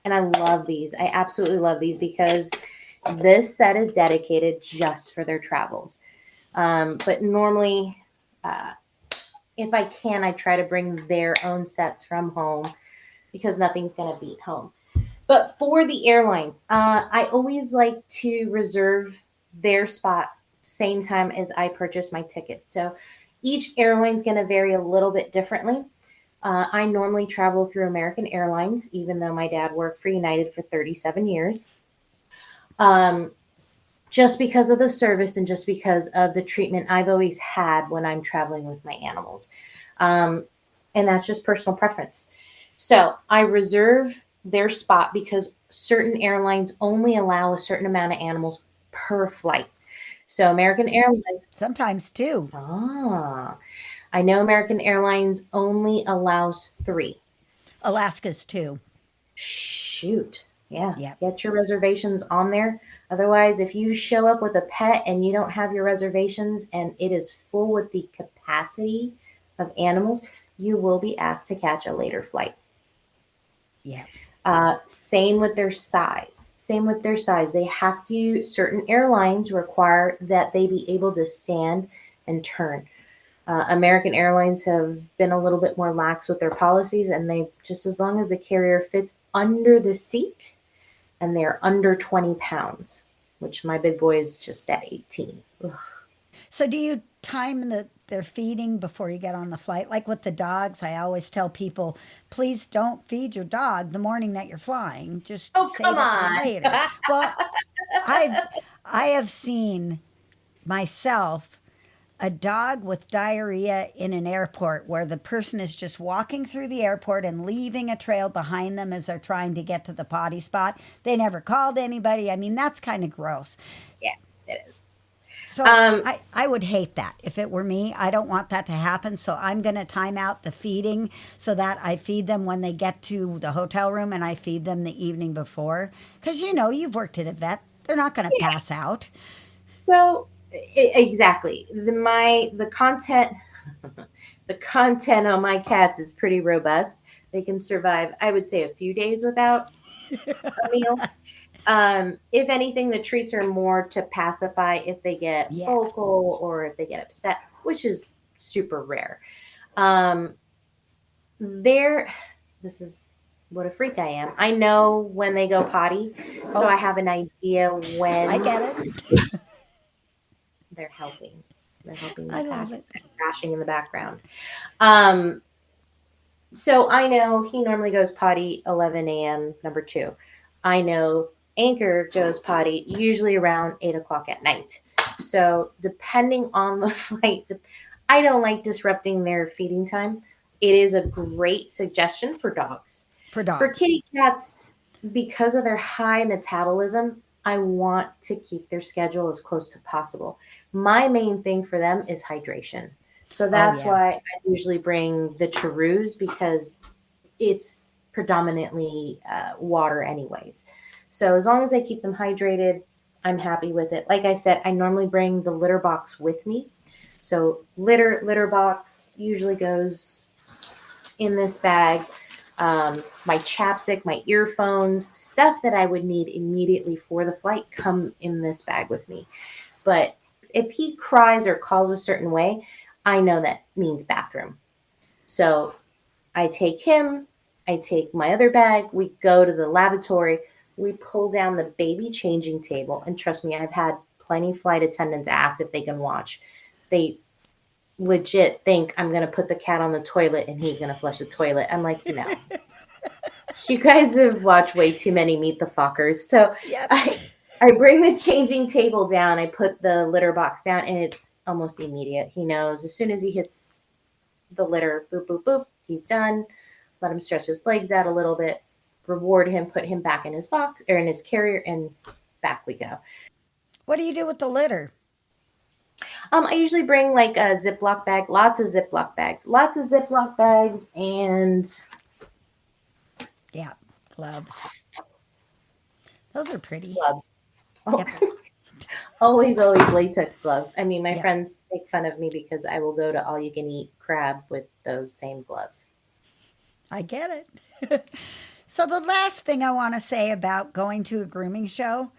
And I love these. I absolutely love these because this set is dedicated just for their travels. But normally, uh, if I can, I try to bring their own sets from home because nothing's going to beat home. But for the airlines, I always like to reserve their spot same time as I purchase my ticket. So each airline's going to vary a little bit differently. I normally travel through American Airlines, even though my dad worked for United for 37 years. Um, just because of the service and just because of the treatment I've always had when I'm traveling with my animals. Um, and that's just personal preference. So I reserve their spot because certain airlines only allow a certain amount of animals per flight. So American Airlines, Sometimes too. ah, I know American Airlines only allows 3. Alaska's too. Shoot. Yeah. Yep. Get your reservations on there. Otherwise, if you show up with a pet and you don't have your reservations and it is full with the capacity of animals, you will be asked to catch a later flight. Yep. Same with their size. Same with their size. They have to, certain airlines require that they be able to stand and turn. American Airlines have been a little bit more lax with their policies, and they just as long as the carrier fits under the seat and they're under 20 pounds, which my big boy is just at 18. Ugh. So do you time their feeding before you get on the flight? Like with the dogs, I always tell people, please don't feed your dog the morning that you're flying. Just Oh, save come it for on. later. Well, I've I have seen myself a dog with diarrhea in an airport where the person is just walking through the airport and leaving a trail behind them as they're trying to get to the potty spot. They never called anybody. I mean, that's kind of gross. Yeah, it is. So Um, I would hate that if it were me. I don't want that to happen. So I'm going to time out the feeding so that I feed them when they get to the hotel room and I feed them the evening before. Because you've worked at a vet, they're not going to pass out. so exactly. The content the content on my cats is pretty robust. They can survive, I would say, a few days without a meal. If anything, the treats are more to pacify if they get Yeah. vocal or if they get upset, which is super rare. Um, there, this is what a freak I am. I know when they go potty, so I Oh, have an idea I when get it. they're helping. They're helping the I cat, love it. crashing in the background. Um, so I know he normally goes potty 11 a.m. number 2. I know Anchor goes potty usually around 8 o'clock at night. So depending on the flight, I don't like disrupting their feeding time. It is a great suggestion for dogs. For For dogs. kitty cats, because of their high metabolism, I want to keep their schedule as close to possible. My main thing for them is hydration. So Oh, that's yeah. why I usually bring the Cheroos because it's predominantly water, anyways. So as long as I keep them hydrated, I'm happy with it. Like I said, I normally bring the litter box with me. So litter box usually goes in this bag. My chapstick, my earphones, stuff that I would need immediately for the flight come in this bag with me. But if he cries or calls a certain way, I know that means bathroom. So I take him, I take my other bag, we go to the lavatory, we pull down the baby changing table. And trust me, I've had plenty flight attendants ask if they can watch. They legit think I'm going to put the cat on the toilet and he's going to flush the toilet. I'm like, no. You guys have watched way too many Meet the Fockers. So Yep. I bring the changing table down, I put the litter box down, and it's almost immediate. He knows as soon as he hits the litter, boop, boop, boop, he's done. Let him stretch his legs out a little bit, reward him, put him back in his box or in his carrier, and back we go. What do you do with the litter? I usually bring like a Ziploc bag, lots of Ziploc bags, and Yeah, gloves. Those are pretty. gloves. Oh. Yep. Always latex gloves. I mean, my Yep. friends make fun of me because I will go to all you can eat crab with those same gloves. I get it. So the last thing I want to say about going to a grooming show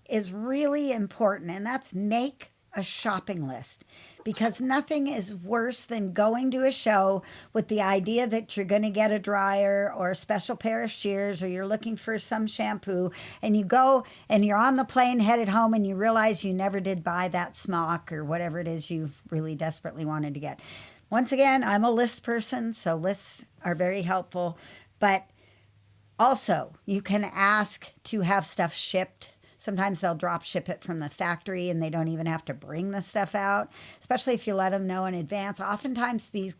is really important, and that's make a shopping list, because nothing is worse than going to a show with the idea that you're going to get a dryer or a special pair of shears, or you're looking for some shampoo, and you go and you're on the plane headed home and you realize you never did buy that smock or whatever it is you really desperately wanted to get. Once again, I'm a list person, so lists are very helpful, but also you can ask to have stuff shipped. Sometimes they'll drop ship it from the factory and they don't even have to bring the stuff out, especially if you let them know in advance. Oftentimes these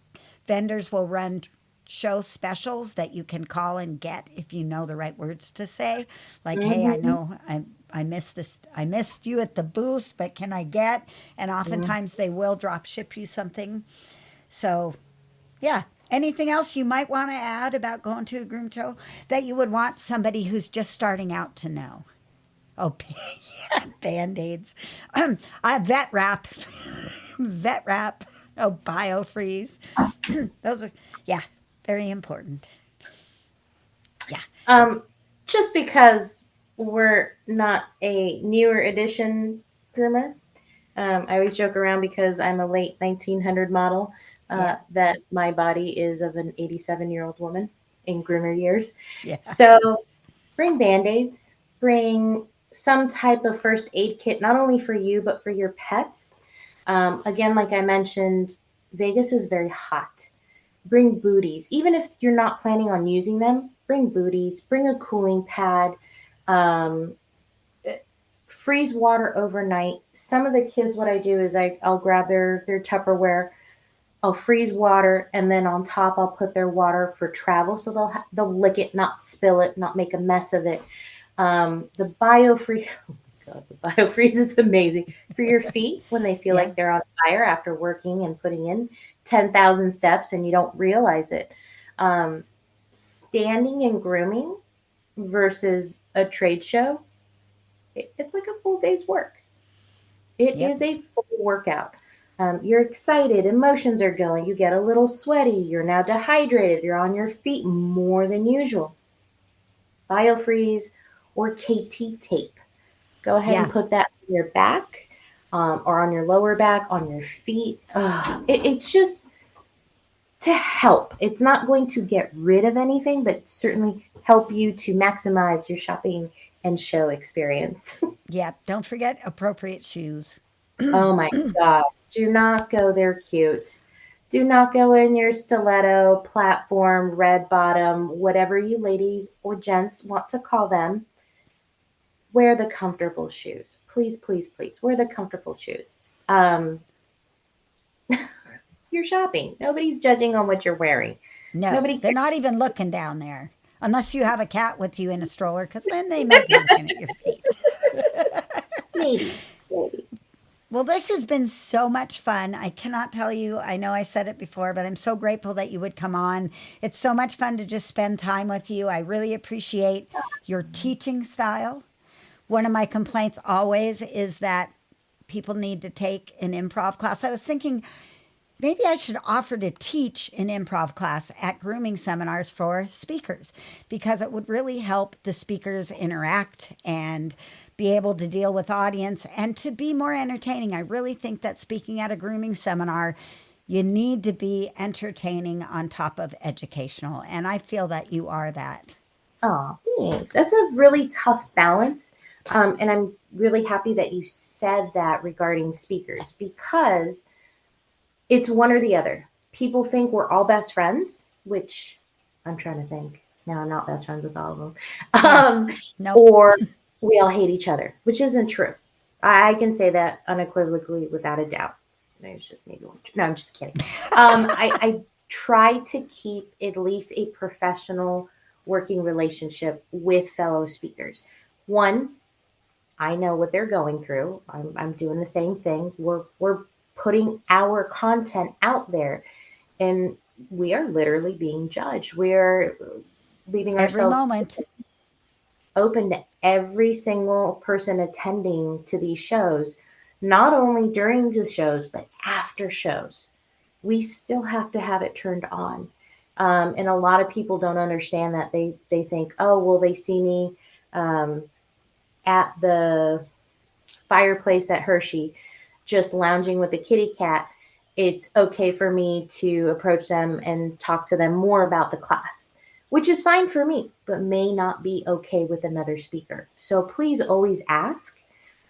vendors will run show specials that you can call and get if you know the right words to say. Like, hey, I know I missed this. I missed you at the booth, but can I get? And oftentimes they will drop ship you something. So, yeah. Anything else you might want to add about going to a groom show that you would want somebody who's just starting out to know? Oh, yeah, Band-Aids. Vet wrap. Vet wrap. Oh, biofreeze. Those are, yeah, very important. Yeah. Just because we're not a newer edition groomer, I always joke around because I'm a late 1900 model, that my body is of an 87-year-old woman in groomer years. Yeah. So bring Band-Aids, bring some type of first aid kit, not only for you, but for your pets. Again, like I mentioned, Vegas is very hot. Bring booties. Even if you're not planning on using them, bring booties, bring a cooling pad, freeze water overnight. Some of the kids, what I do is I'll grab their Tupperware, I'll freeze water, and then on top I'll put their water for travel, so they'll lick it, not spill it, not make a mess of it. The biofreeze, oh my God, the biofreeze is amazing for your feet when they feel like they're on fire after working and putting in 10,000 steps and you don't realize it. Standing and grooming versus a trade show, it's like a full day's work. It is a full workout. You're excited, emotions are going, you get a little sweaty, you're now dehydrated, you're on your feet more than usual. Biofreeze or KT tape. Go ahead and put that on your back, or on your lower back, on your feet. It's just to help. It's not going to get rid of anything, but certainly help you to maximize your shopping and show experience. Yeah. Don't forget appropriate shoes. Oh my God. Do not go there cute. Do not go in your stiletto, platform, red bottom, whatever you ladies or gents want to call them. Wear the comfortable shoes. Please, please, please. Wear the comfortable shoes. You're shopping. Nobody's judging on what you're wearing. No, they're not even looking down there. Unless you have a cat with you in a stroller, because then they might be looking at your feet. Maybe. Well, this has been so much fun. I cannot tell you, I know I said it before, but I'm so grateful that you would come on. It's so much fun to just spend time with you. I really appreciate your teaching style. One of my complaints always is that people need to take an improv class. I was thinking, maybe I should offer to teach an improv class at grooming seminars for speakers, because it would really help the speakers interact and be able to deal with audience and to be more entertaining. I really think that speaking at a grooming seminar, you need to be entertaining on top of educational. And I feel that you are that. Oh, thanks. That's a really tough balance. And I'm really happy that you said that regarding speakers, because it's one or the other. People think we're all best friends, which I'm trying to think. No, I'm not best friends with all of them. Yeah. Nope. Or we all hate each other, which isn't true. I can say that unequivocally without a doubt. There's just maybe one. No, I'm just kidding. I try to keep at least a professional working relationship with fellow speakers. One, I know what they're going through. I'm doing the same thing. We're putting our content out there, and we are literally being judged. We're leaving Every ourselves moment. open to every single person attending to these shows, not only during the shows, but after shows. We still have to have it turned on. And a lot of people don't understand that. They think, oh, well, they see me at the fireplace at Hershey, just lounging with the kitty cat. It's okay for me to approach them and talk to them more about the class, which is fine for me, but may not be okay with another speaker. So please always ask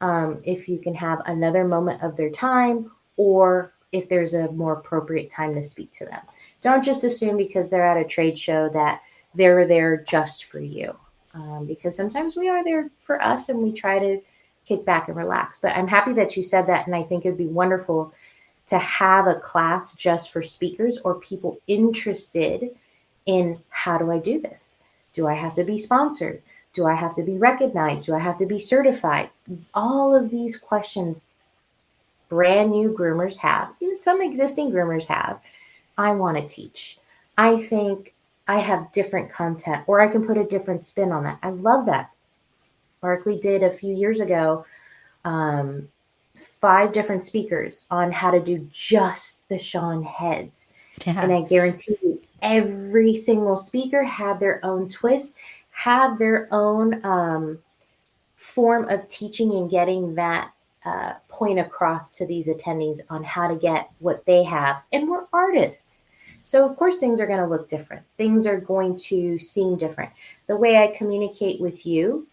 if you can have another moment of their time, or if there's a more appropriate time to speak to them. Don't just assume because they're at a trade show that they're there just for you, because sometimes we are there for us and we try to kick back and relax. But I'm happy that you said that, and I think it'd be wonderful to have a class just for speakers or people interested in, how do I do this? Do I have to be sponsored? Do I have to be recognized? Do I have to be certified? All of these questions brand new groomers have, even some existing groomers have. I want to teach. I think I have different content, or I can put a different spin on that. I love that. Barkley did a few years ago 5 different speakers on how to do just the Sean heads. Yeah. And I guarantee you, every single speaker had their own twist, had their own form of teaching and getting that point across to these attendees on how to get what they have. And we're artists. So, of course, things are going to look different. Things are going to seem different. The way I communicate with you,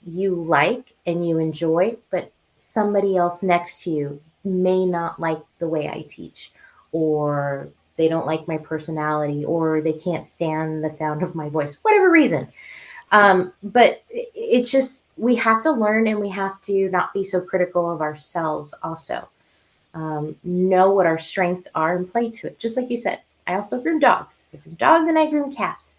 you like and you enjoy, but somebody else next to you may not like the way I teach, or they don't like my personality, or they can't stand the sound of my voice, whatever reason. But it's just, we have to learn, and we have to not be so critical of ourselves also. Know what our strengths are and play to it. Just like you said, I also groom dogs. I groom dogs and I groom cats.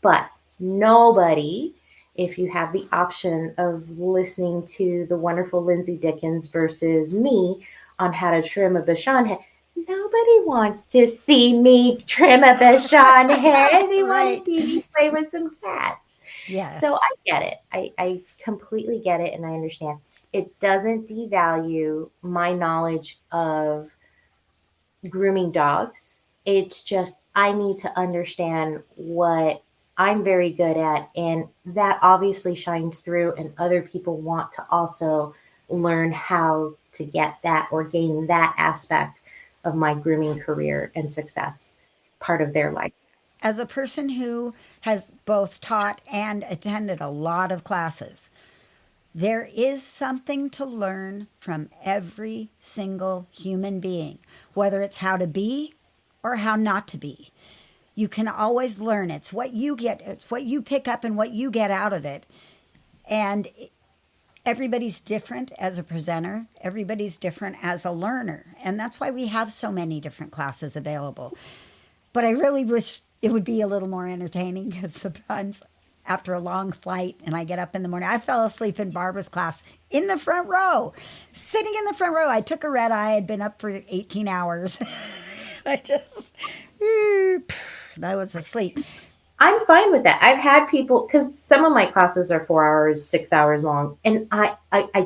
But nobody, if you have the option of listening to the wonderful Lindsay Dickens versus me on how to trim a Bashan head, nobody wants to see me trim a Bashan head. They want Right. to see me play with some cats. Yes. So I get it. I completely get it, and I understand. It doesn't devalue my knowledge of grooming dogs. It's just, I need to understand what I'm very good at, and that obviously shines through, and other people want to also learn how to get that or gain that aspect of my grooming career and success, part of their life. As a person who has both taught and attended a lot of classes, there is something to learn from every single human being, whether it's how to be or how not to be. You can always learn. It's what you get, it's what you pick up and what you get out of it. And everybody's different as a presenter, everybody's different as a learner. And that's why we have so many different classes available. But I really wish it would be a little more entertaining, because sometimes after a long flight and I get up in the morning, I fell asleep in Barbara's class in the front row, sitting in the front row. I took a red eye. I'd been up for 18 hours. I just, and I was asleep. I'm fine with that. I've had people, because some of my classes are 4 hours, 6 hours long, and I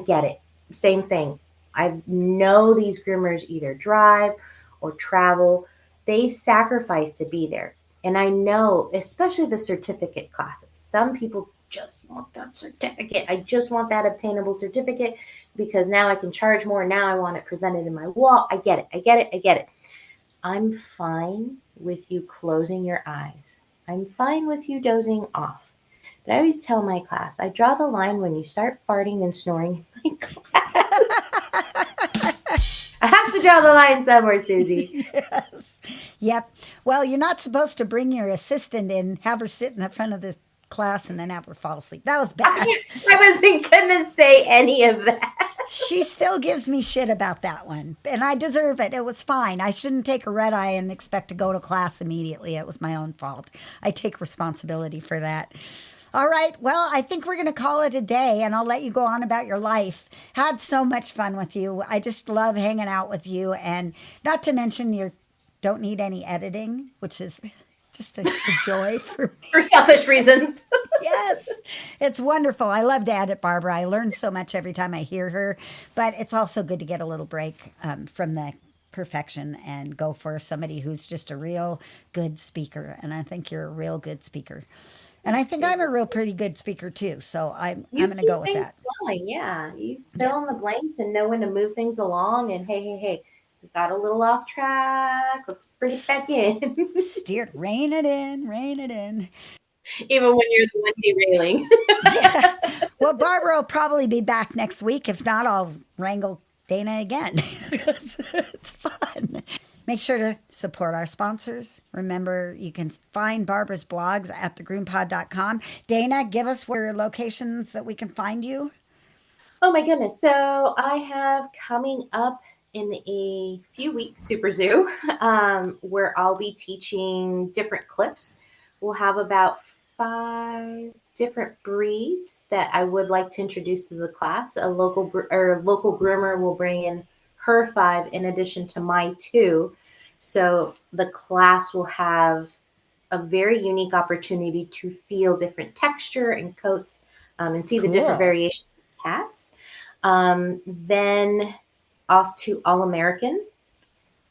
get it. Same thing. I know these groomers either drive or travel. They sacrifice to be there. And I know, especially the certificate classes, some people just want that certificate. I just want that obtainable certificate because now I can charge more. Now I want it presented in my wall. I get it. I get it. I get it. I'm fine with you closing your eyes. I'm fine with you dozing off. But I always tell my class, I draw the line when you start farting and snoring in my class. I have to draw the line somewhere, Susie. Yes. Yep. Well, you're not supposed to bring your assistant in, have her sit in the front of the class, and then have her fall asleep. That was bad. I wasn't going to say any of that. She still gives me shit about that one, and I deserve it. It was fine. I shouldn't take a red eye and expect to go to class immediately. It was my own fault. I take responsibility for that. All right. Well, I think we're going to call it a day, and I'll let you go on about your life. Had so much fun with you. I just love hanging out with you, and not to mention you don't need any editing, which is just a joy for me. For selfish reasons. Yes, it's wonderful. I love to edit Barbara. I learn so much every time I hear her, but it's also good to get a little break from the perfection and go for somebody who's just a real good speaker. And I think you're a real good speaker. And I think I'm a real pretty good speaker too. So I'm going to go with that. Flowing, yeah. You fill in the blanks and know when to move things along. And hey, we got a little off track. Let's bring it back in. Rein it in. Even when you're the one derailing. Yeah. Well, Barbara will probably be back next week. If not, I'll wrangle Dana again. It's fun. Make sure to support our sponsors. Remember, you can find Barbara's blogs at thegroompod.com. Dana, give us where locations that we can find you. Oh my goodness. So I have coming up in a few weeks, Super Zoo, where I'll be teaching different clips. We'll have about 5 different breeds that I would like to introduce to the class. A local groomer will bring in her 5 in addition to my 2. So the class will have a very unique opportunity to feel different texture and coats and see the different variations of cats. Then off to All American.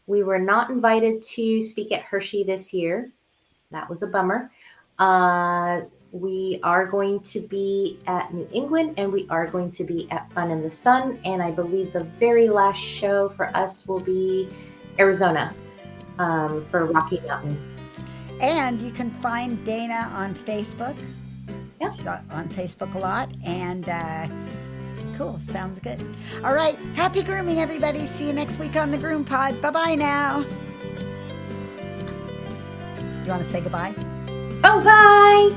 We were not invited to speak at Hershey this year. That was a bummer. We are going to be at New England, and we are going to be at Fun in the Sun. And I believe the very last show for us will be Arizona for Rocky Mountain. And you can find Dana on Facebook. Yeah. She's on Facebook a lot. And cool. Sounds good. All right. Happy grooming, everybody. See you next week on the GroomPod. Bye-bye now. You want to say goodbye? Oh, bye!